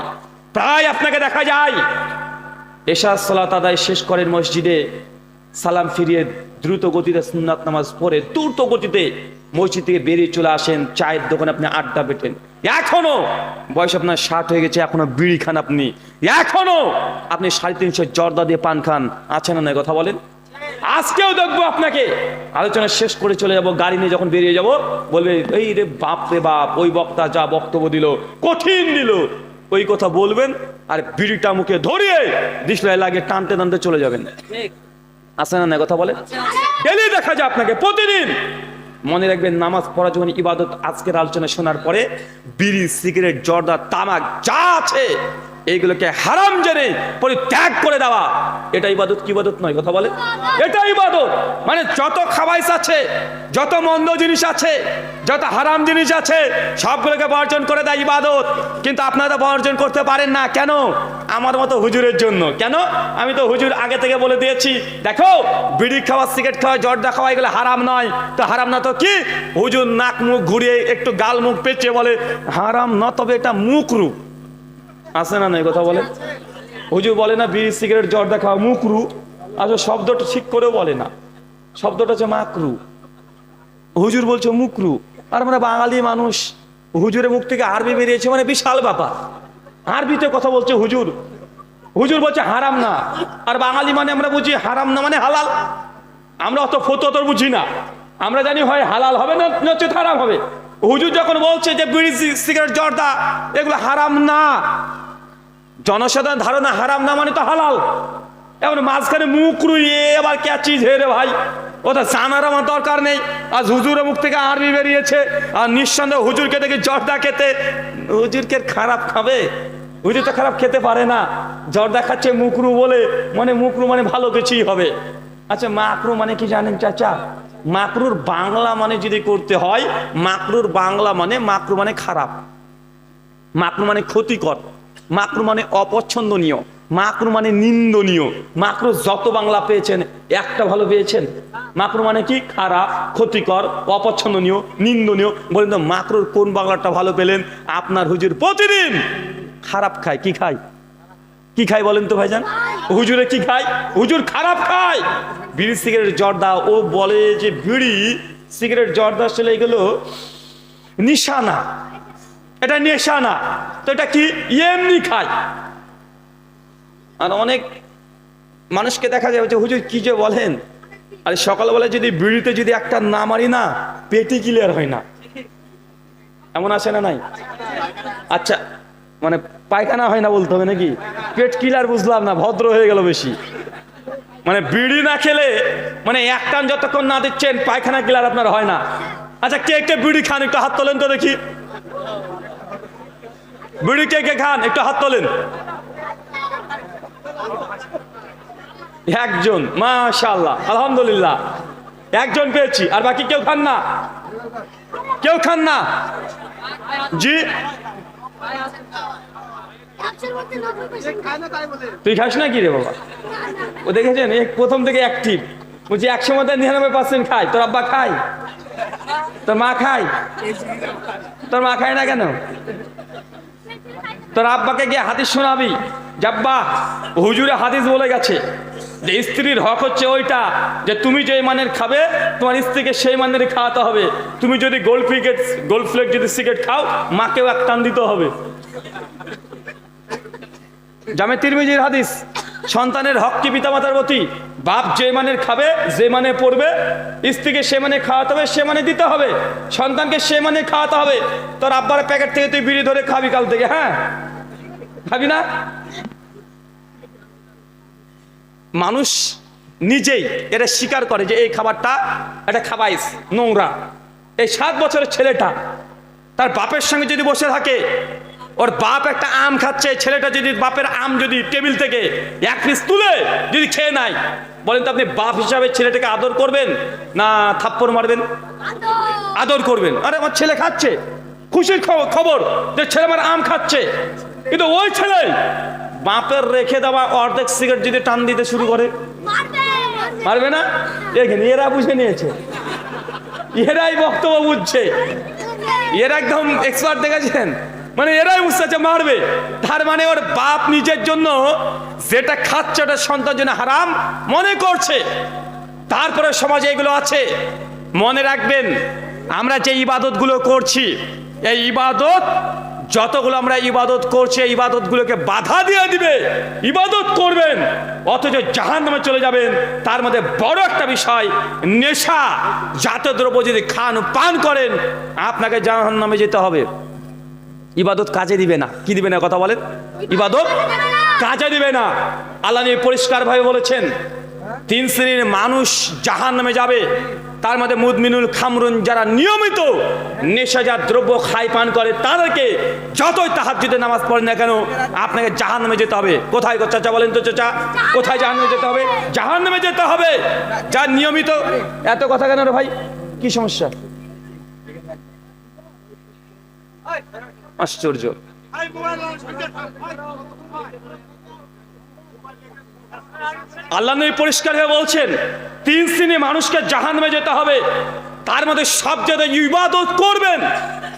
প্রায় আপনাকে দেখা যায়, এশার সালাত আদায় শেষ করেন মসজিদে, সালাম ফিরিয়ে দ্রুত গতিতে সুন্নাত নামাজ পড়ে দ্রুত গতিতে মসজিদ থেকে বেরিয়ে চলে আসেন, চায়ের দোকানে আপনি আড্ডা পেতেন। এখনো বয়স আপনার 60 হয়ে গেছে, এখনো বিড়ি খান আপনি, এখনো আপনি 350 জর্দা দিয়ে পান খান, আছে না? কথা বলেন। আজকেও দেখবো আপনাকে, আলোচনা শেষ করে চলে যাব, গাড়ি নিয়ে যখন বেরিয়ে যাব, বলবে এই রে বাপ রে বাপ, ওই বক্তা যা বক্তব্য দিল, কঠিন দিল, ওই কথা বলবেন আর বিড়িটা মুখে ধরিয়ে দিশলাই লাগে টানতে টানতে চলে যাবেন। আছে না? কথা বলেন। ডেলি দেখা যায় আপনাকে, প্রতিদিন। মনে রাখবেন, নামাজ পড়া যখন ইবাদত, আজকের আলোচনা শোনার পরে বিড়ি, সিগারেট, জর্দা, তামাক যা আছে এইগুলোকে হারাম জেনে পরিত্যাগ করে দেওয়া, এটা ইবাদত কি ইবাদত নয়? কথা বলে। এটা ইবাদত। মানে যত খাবাইস আছে, যত মন্দ জিনিস আছে, যত হারাম জিনিস আছে, সবগুলোকে বর্জন করে দেয় ইবাদত। কিন্তু আপনারা বর্জন করতে পারেন না কেন? আমার মতো হুজুরের জন্য। কেন? আমি তো হুজুর আগে থেকে বলে দিয়েছি, দেখো বিড়ি খাওয়া, সিগারেট খাওয়া, জর্দা খাওয়া এগুলো হারাম নয়। তো হারাম না তো কি? হুজুর নাক মুখ ঘুরিয়ে একটু গাল মুখ পেঁচিয়ে বলে হারাম না, তবে এটা মুকরু। আছে না? কথা বলে। হুজুর বলে না বিড়ি, সিগারেট, জর্দা খাওয়া মুকরু, আসলে শব্দটা ঠিক করেও বলে না, শব্দটা হচ্ছে মাকরু, হুজুর বলছে মুকরু। আর আমরা বাঙালি মানুষ, হুজুরের মুখ থেকে আরবি বেরিয়েছে মানে বিশাল ব্যাপার, আরবিতে কথা বলছে হুজুর, হুজুর বলছে হারাম না, আর বাঙালি মানে আমরা বুঝি হারাম না মানে হালাল। আমরা অত ফতোয়া বুঝি না, আমরা জানি হয় হালাল হবে না নচেত হারাম হবে। হুজুর যখন বলছে যে বিড়ি, সিগারেট, জর্দা এগুলো হারাম না, জনসাধারণ ধারণা হারাম না মানে তো হালাল। এবার মাঝখানে মুকরু, আবার কে চিজ হে রে ভাই, ওটা জানার আমার দরকার নেই। আজ হুজুরের মুখ থেকে আরবি বেরিয়েছে, আর নিঃসন্দেহে হুজুরকে দেখে জর্দা খেতে, হুজুরকে খারাপ খাবে? হুজুর তো খারাপ খেতে পারে না, জর্দা খাচ্ছে মুকরু বলে, মানে মুকরু মানে ভালো কিছুই হবে। আচ্ছা, মাকরু মানে কি জানেন চাচা? মাকরুর বাংলা মানে যদি করতে হয়, মাকরুর বাংলা মানে, মাকরু মানে খারাপ, মাকরু মানে ক্ষতিকর, মাকরু মানে অপছন্দনীয়, মাকরু মানে নিন্দনীয়। মাকরু যত বাংলা পেয়েছেন একটা ভালো পেয়েছেন? মাকরু মানে কি? খারাপ, ক্ষতিকর, অপছন্দনীয়, নিন্দনীয়। বলেন তো মাকরুর কোন বাংলাটা ভালো পেলেন? আপনার হুজুর প্রতিদিন খারাপ খায়। কি খায়? কি খায় বলেন তো ভাইজান? হুজুরে কি খায়? হুজুর খারাপ খায়, বিড়ি, সিগারেট, জর্দা। ও বলে যে বিড়ি, সিগারেট, জর্দা আসলে এগুলো নিশানা, এটা নেশানা, তো এটা কি এমনি খায়। আর অনেক মানুষকে দেখা যায় যে হুজুর কি যে বলেন, আর সকালবেলা যদি বিড়িতে যদি একটা না মারি না, পেটি ক্লিয়ার হয় না, এমন আছে না? নাই? আচ্ছা, মানে পায়খানা হয় না বলতে হবে নাকি? পেট ক্লিয়ার বুঝলাম না, ভদ্র হয়ে গেল বেশি। মানে বিড়ি না খেলে, মানে এক টান যতক্ষণ না দিচ্ছেন পায়খানা ক্লিয়ার আপনার হয় না। আচ্ছা, কে কে বিড়ি খান একটু হাত তোলেন তো দেখি। বিড়ি কে কে খান একটু হাত তোলেন। একজন, মাশাআল্লাহ, আলহামদুলিল্লাহ, একজন পেয়েছি। আর বাকি কেউ খান না? কেউ খান না? জি, তুই খাস না কি রে বাবা? ও দেখেছেন প্রথম থেকে অ্যাক্টিভ, বলছি 100% খায়। তোর আব্বা খায়? তোর মা খায়? তোর মা খায় না কেন? তোর আব্বাকে গিয়ে হাদিস শোনাবি, যাব্বা হুজুরে হাদিস বলে গেছে যে স্ত্রীর হক হচ্ছে ওইটা যে তুমি যে মানের খাবে তোমার স্ত্রীকে সেই মানের খাওয়াতে হবে। তুমি যদি গোল্ড ফ্লেক যদি সিগারেট খাও, মাকেও এক টান দিতে হবে। জামে তিরমিজির হাদিস, সন্তানের হক কি পিতামাতার প্রতি? বাপ যে মানের খাবে, যে মানে পড়বে, স্ত্রীকে সে মানে খাওয়াতে হবে, সে মানে দিতে হবে, সন্তানকে সে মানে খাওয়াতে হবে। তোর আব্বার প্যাকেট থেকে তুই বিড়ি ধরে খাবি কাল থেকে, হ্যাঁ খাবি না? মানুষ নিজেই এটা স্বীকার করে যে এই খাবারটা এটা খাবাইস নোংরা। এই 7 বছরের ছেলেটা তার বাপের সঙ্গে যদি বসে থাকে, ওর বাপ একটা আম খাচ্ছে, ছেলেটা যদি বাপের আম যদি টেবিল থেকে এক পিস তুলে যদি খেয়ে নেয়, বলেন তো আপনি বাপ হিসাবে ছেলেটাকে আদর করবেন না থাপ্পড় মারবেন? আদর করবেন। আরে আমার ছেলে খাচ্ছে, খুশির খবর যে ছেলে আমার আম খাচ্ছে। কিন্তু ওই ছেলে বাপের রেখে দেওয়া অর্ধেক সিগারেট যদি টান দিতে শুরু করে, মারবে না? দেখেন এরা বুঝে নিয়েছে, এরাই বক্তব্য বুঝছে, এরা একদম এক্সপার্ট, দেখেছেন? মানে এরাই বুঝতে মারবে। তার মানে ওর বাপ নিজের জন্য যেটা খাচ্ছে ওটা সন্তান জন্য হারাম মনে করছে। তারপরে সমাজে এগুলো আছে। মনে রাখবেন, আমরা যে ইবাদতগুলো করছি, এই ইবাদত যতগুলো আমরা ইবাদত করছি, এই ইবাদতগুলোকে বাধা দিয়ে দিবে। ইবাদত করবেন অথচ জাহান্নামে চলে যাবেন। তার মধ্যে বড় একটা বিষয়, নেশা জাতীয় দ্রব্য যদি খান পান করেন, আপনাকে জাহান্নামে যেতে হবে। ইবাদত কাজে দিবে না। কি দিবে না কথা বলেন? ইবাদত কাজে দিবে না। আল্লাহ নবী পরিষ্কার ভাবে বলেছেন, 3 শ্রেণীর মানুষ জাহান্নামে যাবে। তার মধ্যে মুদমিনুল খামরুন, যারা নিয়মিত নেশাজাত দ্রব্য খায় পান করে, তাদেরকে যতই তাহাজ্জুদের নামাজ পড়েন না কেন আপনাকে জাহান্নামে যেতে হবে। কোথায় গো চাচা বলেন তো চাচা, কোথায় জাহান্নামে যেতে হবে? জাহান্নামে যেতে হবে। যা নিয়মিত। এত কথা কেন রে ভাই, কি সমস্যা? আশ্চর্য। আল্লাহ নবী পরিষ্কার হয়ে বলছেন, 3 শ্রেণীর মানুষকে জাহান্নামে যেতে হবে। তার মধ্যে সবচেয়ে ইবাদত করবেন,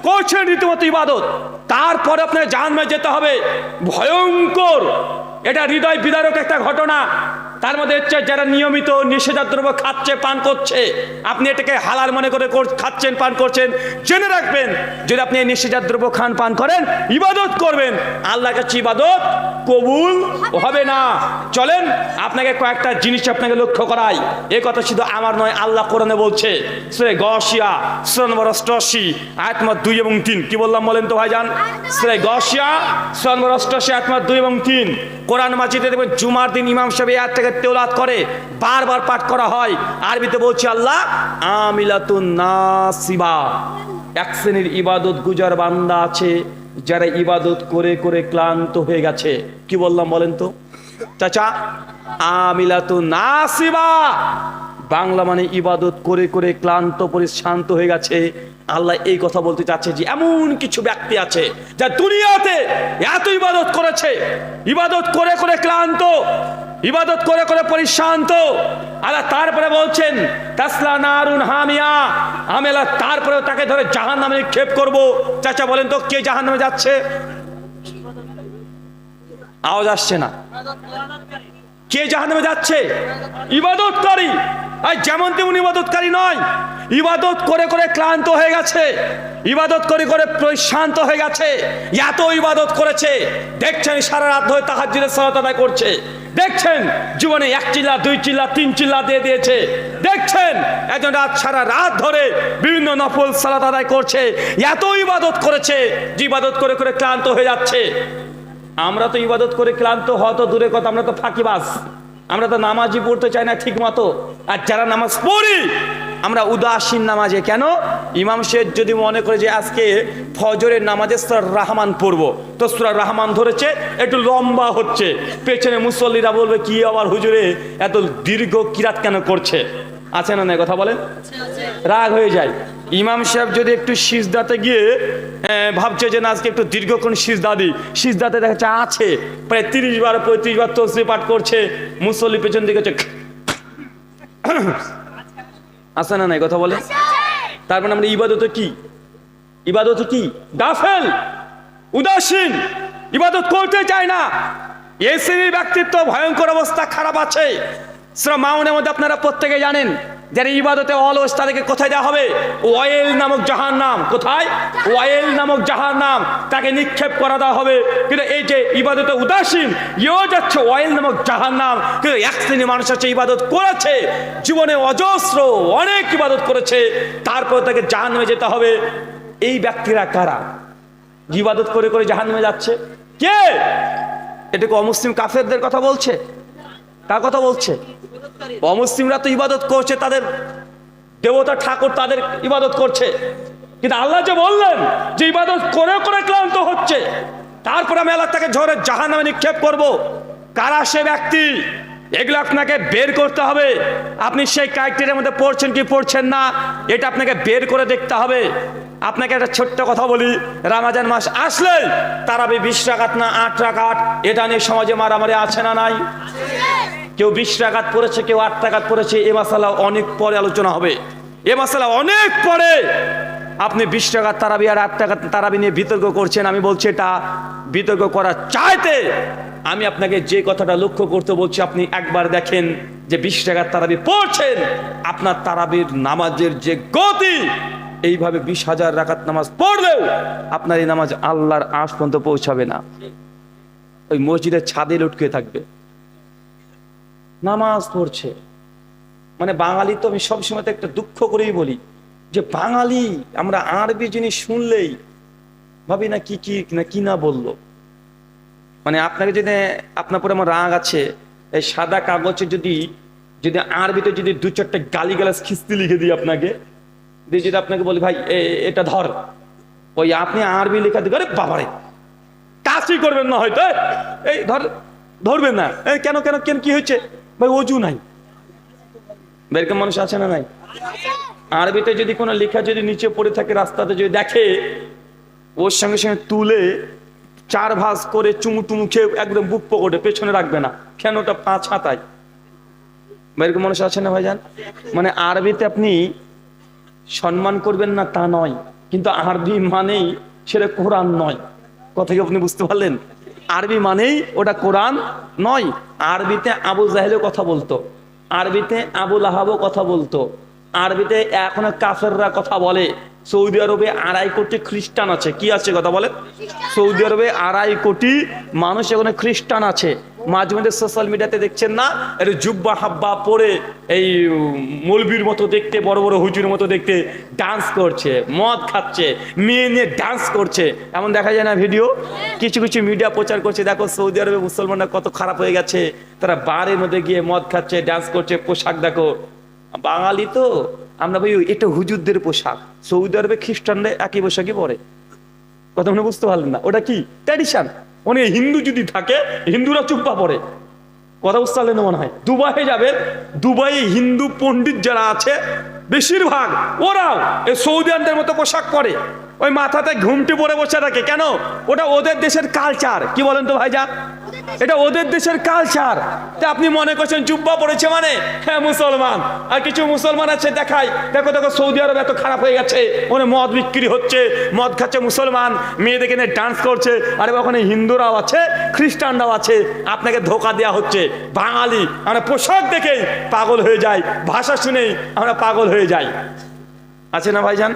করছেন রীতিমতো ইবাদত, তারপরে আপনাকে জাহান্নামে যেতে হবে। ভয়ঙ্কর, এটা হৃদয় বিদারক একটা ঘটনা। তার মধ্যে হচ্ছে যারা নিয়মিত নিষেধাজ্ঞ দ্রব্য খাচ্ছে পান করছে, আপনি এটাকে হালাল মনে করে খাচ্ছেন পান করছেন, জেনে রাখবেন যদি আপনি এই নিষেধাজ্ঞ দ্রব্য খান পান করেন, ইবাদত করবেন, আল্লাহর কাছে ইবাদত কবুল হবে না। চলেন আপনাকে কয়েকটা জিনিস আপনাকে লক্ষ্য করাই। এই কথা শুধু আমার নয়, আল্লাহ কোরআনে বলছে, সূরা গাশিয়া সূরা নম্বর 88 আয়াত নম্বর 2 এবং 3। কি বললাম বলেন তো ভাইজান? সূরা গাশিয়া সূরা নম্বর 88 আয়াত নম্বর 2 এবং 3। কোরআন মাজিদে দেখবেন জুমার দিন ইমাম সাহেব এই আয়াতটাকে তেলাওয়াত করে, বারবার পাঠ করা হয়। আরবিতে বলছে আল্লাহ, আমিলাতুন নাসিবা, এক শ্রেণীর ইবাদত গুজার বান্দা আছে যারা ইবাদত করে করে ক্লান্ত হয়ে গেছে। কি বললাম বলেন তো চাচা? আমিলাতুন নাসিবা, বাংলা মানে ইবাদত করে করে ক্লান্ত পরিশ্রান্ত হয়ে গেছে। আল্লাহ এই কথা বলতে চাচ্ছে যে এমন কিছু ব্যক্তি আছে যা দুনিয়াতে এত ইবাদত করেছে, ইবাদত করে করে ক্লান্ত, ইবাদত করে করে পরিশ্রান্ত। আল্লাহ তারপরে বলছেন তাসলা নারুন হামিয়া, আমি আল্লাহ তারপরে তাকে ধরে জাহান্নামে নিক্ষেপ করব। চাচা বলেন তো কে জাহান্নামে যাচ্ছে? আওয়াজ আসছে না। কে জাহান্নামে যাচ্ছে? ইবাদতকারী। আর যেমন তেমন ইবাদতকারী নয়, ইবাদত করে করে ক্লান্ত হয়ে গেছে, ইবাদত করে করে পরিশ্রান্ত হয়ে গেছে, এত ইবাদত করেছে। দেখছেন সারা রাত ধরে তাহাজ্জুদের সালাত আদায় করছে, দেখছেন জীবনে 1 চিল্লা 2 চিল্লা 3 চিল্লা দিয়ে দিয়েছে, দেখছেন একজন সারা রাত ধরে বিভিন্ন নফল সালাত আদায় করছে, এত ইবাদত করেছে যে ইবাদত করে করে ক্লান্ত হয়ে যাচ্ছে। আমরা তো ইবাদত করে ক্লান্ত হওয়া তো দূরের কথা, আমরা তো ফাঁকিবাজ, আমরা তো নামাজই পড়তে চাই না ঠিক মতো। আর যারা নামাজ পড়ি আমরা উদাসীন নামাজে। কেন? ইমাম সাহেব যদি মনে করে যে আজকে ফজরের নামাজে সূরা রহমান পড়বো, তো সূরা রহমান ধরেছে একটু লম্বা হচ্ছে, পেছনে মুসল্লিরা বলবে কি আবার হুজুরে এত দীর্ঘ কিরাত কেন করছে? আছে না? কথা বলেন, রাগ হয়ে যায়। ইমাম সাহেব যদি একটু সিজদাতে গিয়ে ভাবছে যে না আজকে একটু দীর্ঘক্ষণ সিজদা দিই, সিজদাতে দেখা যাচ্ছে আছে প্রায় 30 বার 35 বার তাসবিহ পাঠ করছে, মুসল্লি পেছন দিকে আছে না? কথা বলে। তারপর আমরা ইবাদত কি? ইবাদত কি? গাফেল, উদাসীন, ইবাদত করতে চায় না। এই শ্রেণীর ব্যক্তিত্ব ভয়ঙ্কর অবস্থা খারাপ আছে। সূরা মাউনের মধ্যে আপনারা প্রত্যেকে জানেন যারা ইবাদতে অলস তাদেরকে কোথায় দেওয়া হবে? ওয়াইল নামক জাহান্নাম। কোথায়? ওয়াইল নামক জাহান্নাম, তাকে নিক্ষেপ করা দেওয়া হবে। কিন্তু এই যে ইবাদতে উদাসীন, ইও যাচ্ছে ওয়াইল নামক জাহান্নাম। কিন্তু এক শ্রেণীর মানুষ আছে ইবাদত করেছে, জীবনে অজস্র অনেক ইবাদত করেছে, তারপর তাকে জাহান্নামে যেতে হবে। এই ব্যক্তিরা কারা? ইবাদত করে করে জাহান্নামে যাচ্ছে কে? এটাকে অমুসলিম কাফেরদের কথা বলছে? কার কথা বলছে? অমুসলিমরা তো ইবাদত করছে, তাদের দেবতা ঠাকুর তাদের ইবাদত করছে, কিন্তু আল্লাহ যে বললেন যে ইবাদত করে করে ক্লান্ত হচ্ছে, তারপর আমি আল্লাহ তাকে ঝড়ে জাহান্নামে নিক্ষেপ করব। কারা সে ব্যক্তি? এগুলো আপনাকে বের করতে হবে। আপনি সেই ক্রাইটেরিয়ার মধ্যে পড়ছেন কি পড়ছেন না, এটা আপনাকে বের করে দেখতে হবে। আপনাকে একটা ছোট্ট কথা বলি, রমজান মাস আসলে তারাবি 20 রাকাত না 8 রাকাত, এটা নিয়ে সমাজে মারামারি আছে না নাই? কেউ 20 রাকাত পড়েছে, কেউ 8 রাকাত পড়েছে। এ মাসালা অনেক পরে আলোচনা হবে, এ মাসালা অনেক পরে। আপনি 20 রাকাত তারাবি আর 8 রাকাত তারাবি নিয়ে বিতর্ক করছেন। আমি বলছি এটা বিতর্ক করার চাইতে আমি আপনাকে যে কথাটা লক্ষ্য করতে বলছি, আপনি একবার দেখেন যে 20 রাকাত তারাবি পড়ছেন, আপনার তারাবির নামাজের যে গতি, এইভাবে 20,000 রাকাত নামাজ পড়লেও আপনার এই নামাজ আল্লাহর আরশ পর্যন্ত পৌঁছাবে না, ওই মসজিদের ছাদে লটকে থাকবে। নামাজ পড়ছে মানে বাঙালি তো, আমি সবসময় একটা দুঃখ করেই বলি যে বাঙালি আমরা আরবি জিনিস শুনলেই ভাবি না কি কি না কি না বললো। মানে আপনাকে যদি আপনার পরে আমার রাগ আছে, এই সাদা কাগজে যদি যদি আরবিতে যদি 2-4টা গালিগালাজ খিস্তি লিখে দিই আপনাকে, দিয়ে যদি আপনাকে বলি ভাই এটা ধর, ওই আপনি আরবি লেখা দিকে আরে বাবারে কাজই করবেন না, হয়তো এই ধরবেন না। কেন কেন কেন কি হয়েছে ভাই? অজু নাই। এরকম মানুষ আছে না নাই? আরবিতে যদি কোনো লেখা যদি নিচে পড়ে থাকে রাস্তাতে যদি দেখে, ওর সঙ্গে সঙ্গে তুলে 4 ভাঁজ করে চুমু টুমু খেয়ে একদম বুক পকেটে পেছনে রাখবে না, কেন ওটা 5 হাতায়। এরকম মানুষ আছে না ভাইজান? মানে আরবিতে আপনি সম্মান করবেন না তা নয়, কিন্তু আরবি মানেই সেটা কোরআন নয়। কথা কি আপনি বুঝতে পারলেন? আরবি মানেই ওটা কোরআন নয়। আরবিতে আবু জাহেলও কথা বলতো, আরবিতে আবু লাহাবও কথা বলতো, আরবিতে এখনো কাফেররা কথা বলে। সৌদি আরবে 2.5 কোটি খ্রিস্টান আছে। কি আছে কথা বলে? সৌদি আরবে 2.5 কোটি মানুষ এখানে খ্রিস্টান আছে। মাঝে মাঝে সোশ্যাল মিডিয়াতে দেখছেন না, এর জুব্বা হাব্বা পরে এই মৌলবীর মতো দেখতে, বড় বড় হুজুর মতো দেখতে ডান্স করছে, মদ খাচ্ছে, মেয়ে নিয়ে ডান্স করছে, এমন দেখা যায় না ভিডিও? কিছু কিছু মিডিয়া প্রচার করছে, দেখো সৌদি আরবে মুসলমানরা কত খারাপ হয়ে গেছে, তারা বারের মধ্যে গিয়ে মদ খাচ্ছে, ডান্স করছে, পোশাক দেখো। বাঙালি তো আমরা ভাই এটা হুজুরদের পোশাক, সৌদি আরবে খ্রিস্টানরা একই পোশাকই পরে। কথা মনে বুঝতে পারলেন না? ওটা কি ট্র্যাডিশন। অনেক হিন্দু যদি থাকে, হিন্দুরা চুপ্পা পরে। কথা বুঝতে পারলেন মনে হয়? দুবাইয়ে যাবেন, দুবাই হিন্দু পণ্ডিত যারা আছে বেশিরভাগ ওরাও এই সৌদি আরবের মতো পোশাক পরে, ওই মাথাতে ঘুমটি পরে বসে থাকে। কেন? ওটা ওদের দেশের কালচার। কি বলেন তো ভাইজান? এটা ওদের দেশের কালচার। তা আপনি মনে করছেন জুব্বা পড়েছে মানে হ্যাঁ মুসলমান। আর কিছু মুসলমান আছে দেখায়, দেখো দেখো সৌদি আরব এত খারাপ হয়ে গেছে, ওখানে মদ বিক্রি হচ্ছে, মদ খাচ্ছে মুসলমান, মেয়েদেরকে নিয়ে ডান্স করছে। আরে ওখানে হিন্দুরাও আছে, খ্রিস্টানরাও আছে, আপনাকে ধোকা দেওয়া হচ্ছে। বাঙালি আমরা পোশাক দেখেই পাগল হয়ে যাই, ভাষা শুনেই আমরা পাগল হয়ে যাই। আছে না ভাইজান?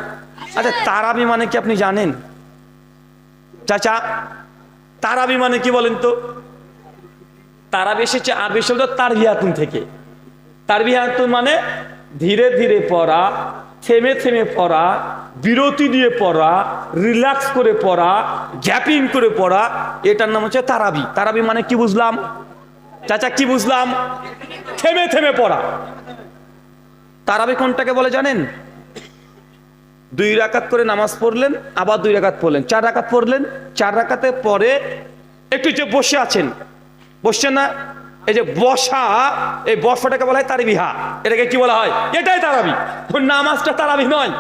আচ্ছা তারাবি মানে কি আপনি জানেন চাচা? তারাবি মানে কি বলেন তো? তারাবি এসেছে আরবি শব্দ তারবিয়াতুন থেকে। তারবিয়াতুন মানে ধীরে ধীরে পড়া, থেমে থেমে পড়া, বিরতি দিয়ে পড়া, রিল্যাক্স করে পড়া, গ্যাপিং করে পড়া, এটার নাম হচ্ছে তারাবি। তারাবি মানে কি বুঝলাম চাচা? কি বুঝলাম? থেমে থেমে পড়া। তারাবি কোনটাকে বলে জানেন? 2 রাকাত করে নামাজ পড়লেন, আবার 2 রাকাত পড়লেন, 4 রাকাত পড়লেন, 4 রাকাতে পরে একটু যে বসে আছেন, বসছেন না, এই যে বসা, এই বসাটাকে বলা হয় তারবিহা। এটাকে কি বলা হয়? এটাই তারাবি। নামাজটা তারাবি নয়।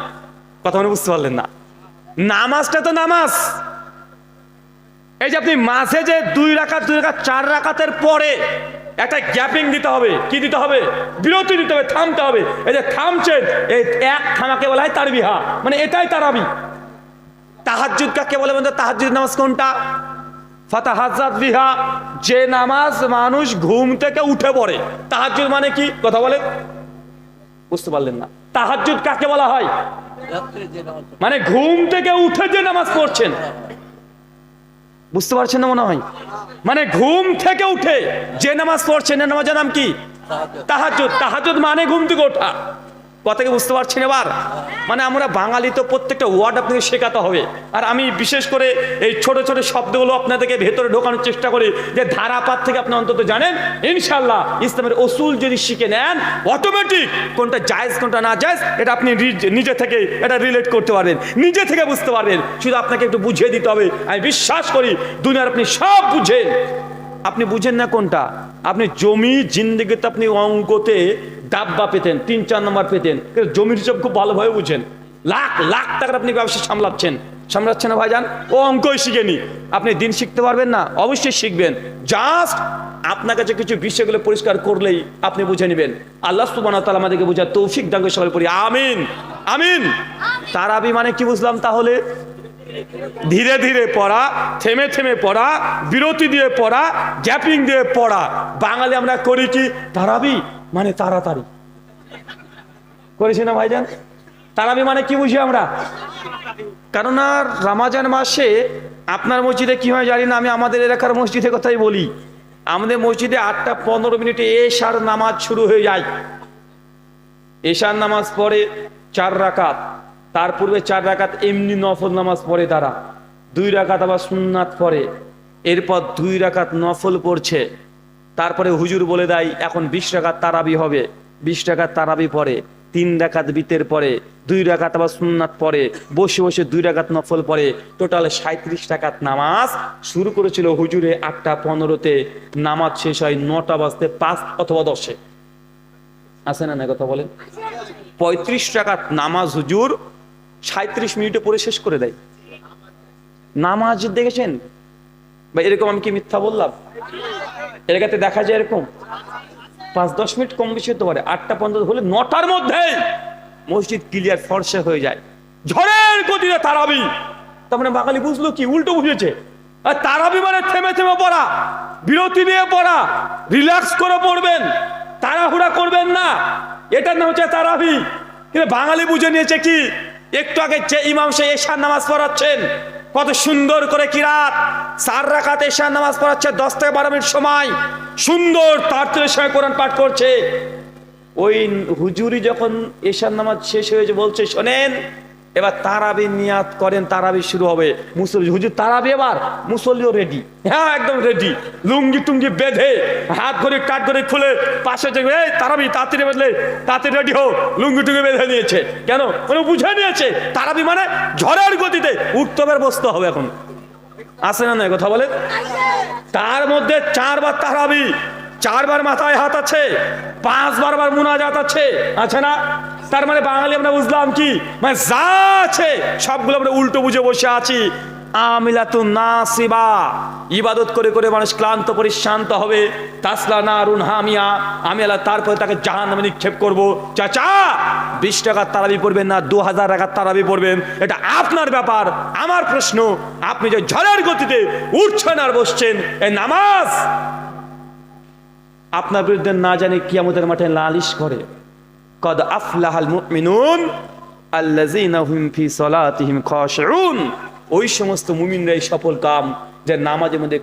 কথা মনে বুঝতে পারলেন না? নামাজটা তো নামাজ। এই যে আপনি মাঝে যে 2 রাকাত 4 রাকাতের পরে একটা গ্যাপিং দিতে হবে। কি দিতে হবে? বিরতি দিতে হবে, থামতে হবে। এই যে থামছেন, এই এক থামাকে বলা হয় তারবিহা, মানে এটাই তারাবি। তাহাজ্জুদ কাকে বলে বলতে? তাহাজ্জুদ নামাজ কোনটা? ফাতাহাজ্জাত বিহা, যে নামাজ মানুষ ঘুম থেকে উঠে পড়ে। তাহাজ্জুদ মানে কি কথা বলেন, বুঝতে পারলেন না? তাহাজ্জুদ কাকে বলা হয়? মানে ঘুম থেকে উঠে যে নামাজ পড়ছেন, বুঝতে পারছেন না মনে হয়? মানে ঘুম থেকে উঠে যে নামাজ পড়ছেন এর নামাজের নাম কি? তাহাজ্জুদ। তাহাজ্জুদ মানে ঘুম থেকে ওঠা। কথা কি বুঝতে পারছেন এবার? মানে আমরা বাঙালি তো প্রত্যেকটা ওয়ার্ড আপনাকে শেখাতে হবে। আর আমি বিশেষ করে এই ছোট ছোট শব্দগুলো আপনাদেরকে ভেতরে ঢোকানোর চেষ্টা করি, যে ধারাপাত থেকে আপনি অন্তত জানেন। ইনশাআল্লাহ ইসলামের উসুল যদি শিখে নেন, অটোমেটিক কোনটা জায়েজ কোনটা না জায়েজ এটা আপনি নিজে থেকে এটা রিলেট করতে পারবেন, নিজে থেকে বুঝতে পারবেন। শুধু আপনাকে একটু বুঝিয়ে দিতে হবে। আমি বিশ্বাস করি দুনিয়ার আপনি সব বুঝেন। আপনি বুঝেন না কোনটা? আপনি জমি জিন্দেগিতে আপনি অঙ্কতে ডাব্বা পেতেন, 3-4 নম্বর পেতেন, জমির হিসাব খুব ভালোভাবে বুঝেন। লাখ লাখ টাকার আপনি ব্যবসা সামলাচ্ছেন না ভাইজান? ও অঙ্কই শিখেনি। আপনি দিন শিখতে পারবেন না? অবশ্যই শিখবেন। জাস্ট আপনার কাছে কিছু বিষয়গুলো পরিষ্কার করলেই আপনি বুঝে নেবেন। আল্লাহ সুবহানাহু ওয়া তাআলা আমাদেরকে বোঝার তৌফিক দান করে। সকলে পড়ি আমিন আমিন। তারাবি মানে কি বুঝলাম তাহলে? ধীরে ধীরে পড়া, থেমে থেমে পড়া, বিরতি দিয়ে পড়া, গ্যাপিং দিয়ে পড়া। বাঙালি আমরা করি কি? তারাবি মানে তাড়াতাড়ি করেছি না ভাইজান? তারাবি মানে কি বুঝি আমরা? কারণ আর রমজান মাসে আপনার মসজিদে কি হয় জানি না, আমি আমাদের এলাকার মসজিদের কথাই বলি। আমাদের মসজিদে 8:15 এশার নামাজ শুরু হয়ে যায়। এশার নামাজ পড়ে 4 রাকাত, তার পূর্বে 4 রাকাত এমনি নফল নামাজ পড়ে তারা, 2 রাকাত আবার সুন্নাত পড়ে, এরপর 2 রাকাত নফল পড়ছে। তারপরে হুজুর বলে দেয় এখন 20 রাকাত তারাবি হবে। 20 রাকাত তারাবি পড়ে, 3 রাকাত বিতের পরে, 2 রাকাত আবার সুন্নাত পড়ে, বসে বসে 2 রাকাত নফল পড়ে। টোটাল 37 রাকাত নামাজ শুরু করেছিল হুজুরে 8:15-তে। নামাজ শেষ হয় 9টা বাজতে 5 অথবা 10-এ। আছে না না কথা বলেন? 35 রাকাত নামাজ হুজুর 37 মিনিটে পড়ে শেষ করে দেয়। নামাজ দেখেছেন বা এরকম? আমি কি মিথ্যা বললাম? এলাকাতে দেখা যায় এরকম 5-10 মিনিট কম বেশি হতে পারে। 8:15 হলে 9টার মধ্যে মসজিদ ক্লিয়ার ফর্সা হয়ে যায়। ঝড়ের গতিতে তারাবি। তার মানে বাঙালি বুঝলো কি? উল্টো বুঝেছে। আর তারাবি মানে থেমে থেমে পড়া, বিরতি নিয়ে পড়া, রিল্যাক্স করে পড়বেন, তাড়াহুড়া করবেন না। এটার নাম হচ্ছে তারাবি। কিন্তু বাঙালি বুঝে নিয়েছে কি? একটু আগে যে ইমাম সে এশার নামাজ পড়াচ্ছেন, কত সুন্দর করে কিরাত 4 রাকাত এশার নামাজ পড়াচ্ছে, 10 থেকে 12 মিনিট সময় সুন্দর তারতিলের সময় কোরআন পাঠ করছে। ওই হুজুরি যখন এশার নামাজ শেষ হয়েছে বলছে শোনেন এবার তারাবি নিয়াত করেন, তারাবি শুরু হবে। মুসল্লি হুজুর তারাবি, এবার মুসল্লিও রেডি। হ্যাঁ একদম রেডি, লুঙ্গি টুঙ্গি বেঁধে, হাত ঘড়ি কাঠ ঘড়ি খুলে পাশে যে এই তারাবি তাড়াতাড়ি বেঁধলে তাড়াতাড়ি রেডি হো, লুঙ্গি টুঙ্গি বেঁধে নিয়েছে। কেন? মানে বুঝে নিয়েছে তারাবি মানে ঝড়ের গতিতে উঠতে হবে, বসতে হবে। এখন আসে না না কথা বলে? তার মধ্যে 4 বার তারাবি, 4 বার মাথায় হাত আছে, 5 বার মুনাজাত আছে, আছে না? তার মানে বাঙালি আমরা বুঝলাম কি? মানে যা আছে সবগুলো আমরা উল্টো বুঝে বসে আছি। আমিলাতুন নাসিবা, ইবাদত করে করে মানুষ ক্লান্ত পরিশ্রান্ত হবে। তাসলা নারুন হামিয়া, আমি আল্লাহ তারপরে তাকে জাহান্নামে নিক্ষেপ করব। চাচা 20 টাকার তারাবি পড়বেন না 2000 টাকার তারাবি পড়বেন, এটা আপনার ব্যাপার। আমার প্রশ্ন, আপনি যে ঝড়ের গতিতে উঠছেন আর বসছেন, এই নামাজ আপনার বিরুদ্ধে না জানি কিয়ামতের মাঠে লালিশ করে। কদ আফলাহাল মুমিনুন আল্লাযীনা হুম ফি সালাতিহিম খাশিউন। ওই সমস্ত মুমিনরাই সফল কাম যে নামাজের মধ্যে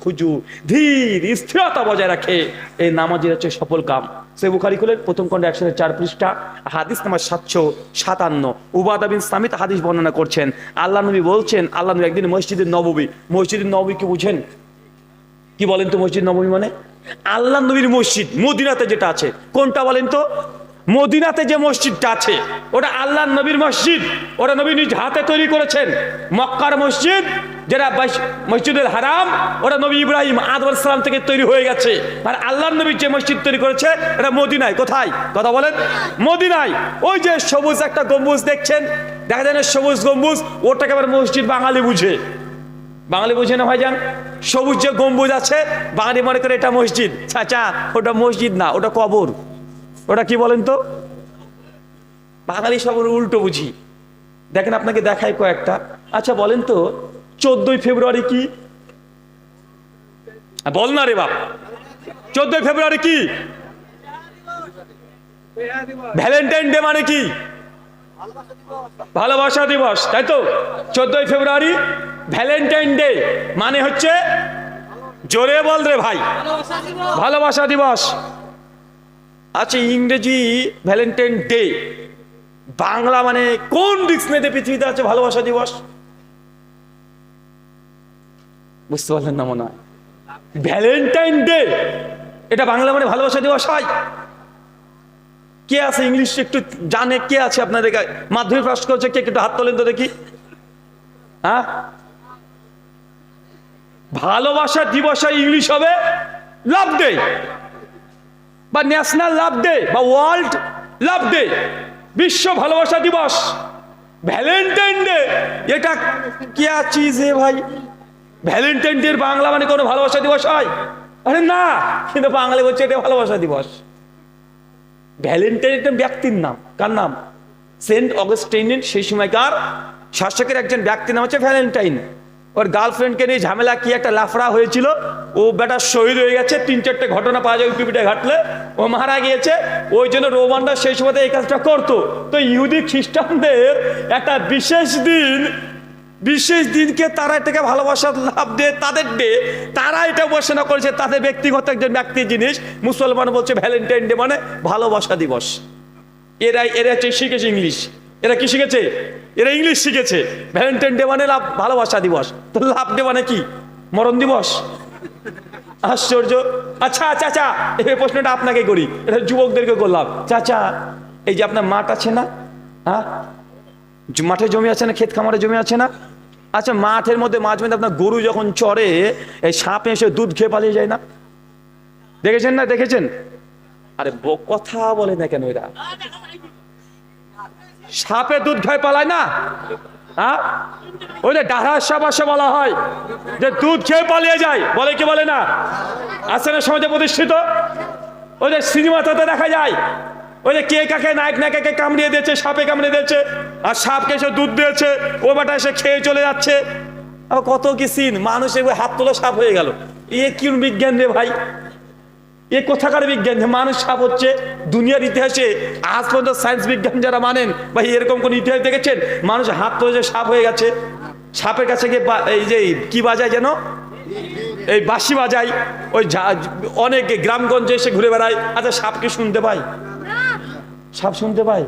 খুজু ধীর স্থিরতা বজায় রাখে। এই নামাজের হচ্ছে সফল কাম। সহিহ বুখারী খুলেন, প্রথম খণ্ডে 104 পৃষ্ঠা, হাদিস নাম্বার 757। উবাদা বিন সামিত হাদিস বর্ণনা করছেন। আল্লাহ নবী বলছেন, আল্লাহ নবী একদিন মসজিদে নববী কি বুঝেন? কি বলেন তো মসজিদ নববী মানে? আল্লাহ নবীর মসজিদ মদিনাতে যেটা আছে। কোনটা বলেন তো? মদিনাতে যে মসজিদটা আছে ওটা আল্লাহ নবীর মসজিদ, ওটা নবী নিজ হাতে তৈরি করেছেন। মক্কার মসজিদ যেটা মসজিদুল হারাম, ওটা নবী ইব্রাহিম আদম আলাইহিস সালাম থেকে তৈরি হয়ে গেছে। আর আল্লাহ নবী যে মসজিদ তৈরি করেছে এটা মদিনায়। কোথায়? কথা বলেন? মদিনায়। ওই যে সবুজ একটা গম্বুজ দেখছেন, দেখা যায় না সবুজ গম্বুজ, ওটাকে আবার মসজিদ বাঙালি বুঝে। বাঙালি বুঝে না ভাইজান? সবুজ যে গম্বুজ আছে বাঙালি মনে করে এটা মসজিদ। চাচা ওটা মসজিদ না, ওটা কবর। ওটা কি বলেন তো? বাঙালি সব উল্টো বুঝি। দেখেন আপনাকে দেখাই কয়েকটা। আচ্ছা বলেন তো 14ই ফেব্রুয়ারি কি? বল না রে বাপ। 14 ফেব্রুয়ারি কি? ভ্যালেন্টাইন ডে মানে কি? ভালোবাসা দিবস, তাই তো? 14 ফেব্রুয়ারি ভ্যালেন্টাইন ডে মানে হচ্ছে, জোরে বল রে ভাই, ভালোবাসা দিবস। আচ্ছা, ইংরেজি ভ্যালেন্টাইন ডে, বাংলা মানে কোন ডিকশনারিতে পৃথিবীতে আছে ভালোবাসা দিবস? বুঝতে পারলেন না মনে হয়? ভ্যালেন্টাইন ডে এটা বাংলা মানে ভালোবাসা দিবস হয়? কে আছে ইংলিশ একটু জানে? কে আছে আপনাদের মাধ্যমিক পাস করেছে? কে একটু হাত তোলেন তো দেখি। হ্যাঁ, ভালোবাসা দিবস ইংলিশ হবে লাভ ডে, বা ন্যাশনাল লাভ ডে, বা ওয়ার্ল্ড লাভ ডে, বিশ্ব ভালোবাসা দিবস। ভ্যালেন্টাইন ডে এটা কি চিজ হে ভাই? ভ্যালেন্টাইন ডে বাংলা মানে কোনো ভালোবাসা দিবস হয়? আরে না, কিন্তু বাংলা বলছে এটা ভালোবাসা দিবস। ভ্যালেন্টাইন একটা ব্যক্তির নাম। কার নাম? সেন্ট অগাস্টিন, সেই সময়কার শাসকের একজন ব্যক্তির নাম হচ্ছে ভ্যালেন্টাইন। ওর গার্লফ্রেন্ডকে নিয়ে ঝামেলা, কি একটা লাফড়া হয়েছিল, ও বেটা শহীদ হয়ে গেছে। 3-4টে ঘটনা পাওয়া যায় উইকিপিডিয়া ঘাটলে, ও মারা গিয়েছে। ওই জন্য রোমানরা সেই সময় এই কাজটা করতো। তো ইহুদি খ্রিস্টানদের একটা বিশেষ দিনকে তারা এটাকে ভালোবাসার লাভ ডে, তাদের ডে, তারা এটা ঘোষণা করেছে, তাদের ব্যক্তিগত একজন ব্যক্তির জিনিস। মুসলমান বলছে ভ্যালেন্টাইন ডে মানে ভালোবাসা দিবস। এরা শিখেছে ইংলিশ। এরা কি শিখেছে? এরা ইংলিশ শিখেছে। ভ্যালেন্টাইন ডে মানে ভালোবাসা দিবস, তো লাভ ডে মানে কি? মরণ দিবস? আশ্চর্য। আচ্ছা চাচা, এই প্রশ্নটা আপনাকে করি, এটা যুবকদেরকে করলাম। চাচা, এই যে আপনার মাঠ আছে না? হ্যাঁ, মাঠে জমি আছে না? ক্ষেত খামারে জমি আছে না? আচ্ছা, মাঠের মধ্যে মাঝে মধ্যে আপনার গরু যখন চড়ে, এই সাপ এসে দুধ খেয়ে পালিয়ে যায় না? দেখেছেন না? দেখেছেন? আরে কথা বলে না কেন এরা? সাপে দুধ খায় পালায় না? হ্যাঁ, ওই যে ডাহার সাপ আসে বলা হয়, যে দুধ খেয়ে পালিয়ে যায়, বলে কি বলে না? আছে না সমাজে প্রতিষ্ঠিত? ওই যে সিনেমাতে দেখা যায়, ওই যে কে কাকে, নায়ক নায়িকাকে কামড়িয়ে দিয়েছে, সাপে কামড়িয়ে দিয়েছে, আর সাপকে এসে দুধ দিয়েছে, ও বেটা এসে খেয়ে চলে যাচ্ছে। কত কি সিন, মানুষ এবার হাত তোলা সাপ হয়ে গেল। এ কি বিজ্ঞান রে ভাই? এ কোথাকার বিজ্ঞান যে মানুষ সাপ হচ্ছে? দুনিয়ার ইতিহাসে আজ পর্যন্ত সায়েন্স বিজ্ঞান যারা মানেন ভাই, এরকম কোন ইতিহাস দেখেছেন মানুষ হাত তোলে যে সাপ হয়ে গেছে? সাপের কাছে গিয়ে এই যে কি বাজায় যেন, এই বাঁশি বাজায়, ওই অনেক গ্রামগঞ্জে এসে ঘুরে বেড়ায়। আচ্ছা, সাপ কি শুনতে পায়? সাপ শুনতে পায়?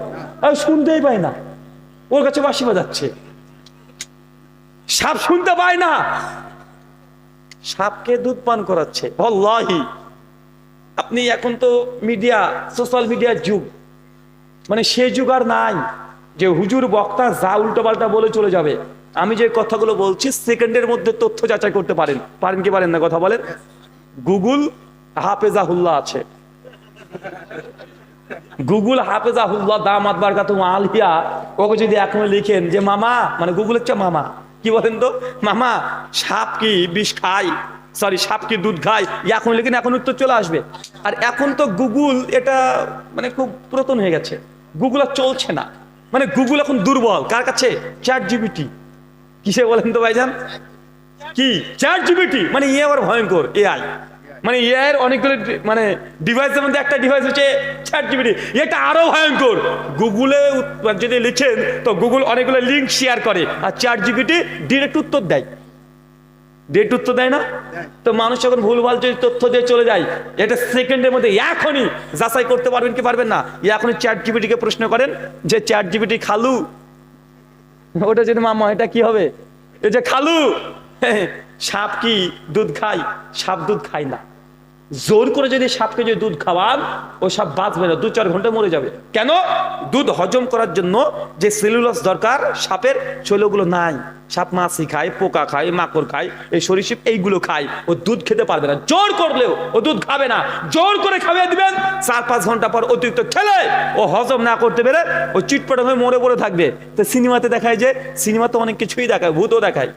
শুনতেই পায় না, ওর কাছে বাঁশি বাজাচ্ছে। সাপ শুনতে পায় না, সাপকে দুধ পান করাচ্ছে। আল্লাহি, আপনি এখন তো মিডিয়া, সোশ্যাল মিডিয়ার যুগ, মানে সে যুগ আর নাই যে হুজুর বক্তা যা উল্টো পাল্টা বলে চলে যাবে। আমি যে কথাগুলো বলছি সেকেন্ডের মধ্যে তথ্য যাচাই করতে পারেন কি পারেন না? কথা বলেন। গুগল হাফেজাহুল্লাহ আছে, গুগল হাফেজাহুল্লাহ দামাত বারকাতুহু আলিয়া, ওকে যদি এখন লিখেন যে মামা, মানে গুগল হচ্ছে মামা, কি বলেন তো মামা, সাপ কি বিষ খায়, সরি সাপ কি দুধ খায়, এখন লিখেন, এখন উত্তর চলে আসবে। আর এখন তো গুগল এটা মানে খুব পুরাতন হয়ে গেছে, গুগল আর চলছে না। মানে গুগল এখন দুর্বল কার কাছে? Chat GPT. কিসে বলেন তো ভাইজান? কি চ্যাট জিপিটি মানে আবার ভয়ঙ্কর এআই, মানে এআই এর অনেকগুলো মানে ডিভাইসের মধ্যে একটা ডিভাইস হচ্ছে চ্যাট জিপিটি। এটা আরো ভয়ঙ্কর। গুগলে যদি লিখেন তো গুগল অনেকগুলো লিঙ্ক শেয়ার করে, আর চ্যাট জিপিটি ডিরেক্ট উত্তর দেয়। ডিরেক্ট উত্তর দেয় না? তো মানুষ যখন ভুলভাল যদি তথ্য দিয়ে চলে যায়, এটা সেকেন্ডের মধ্যে এখনই যাচাই করতে পারবেন কি পারবেন না? এখনই চ্যাট জিপিটিকে প্রশ্ন করেন যে চ্যাট জিপিটি খালু, ওটা যদি মামা, এটা কি হবে? এই যে খালু, সাপ কি দুধ খায়? সাপ দুধ খায় না। জোর করে যদি সাপকে যদি দুধ খাওয়ান, ও সাপ বাঁচবে না, 2-4 ঘন্টা মরে যাবে। কেন? দুধ হজম করার জন্য যে সেলুলোজ দরকার সাপের, সেগুলো নাই। সাপ মাছি খায়, পোকা খায়, মাকড় খায়, এই সরীসৃপ এইগুলো খায়। ও দুধ খেতে পারবে না, জোর করলেও ও দুধ খাবে না। জোর করে খাইয়ে দিবেন, 4-5 ঘন্টা পর অতিরিক্ত খেলে ও হজম না করতে পেরে ও চিটপট হয়ে মরে পড়ে থাকবে। তো সিনেমাতে দেখায়, যে সিনেমাতে অনেক কিছুই দেখায়, ভূতও দেখায়।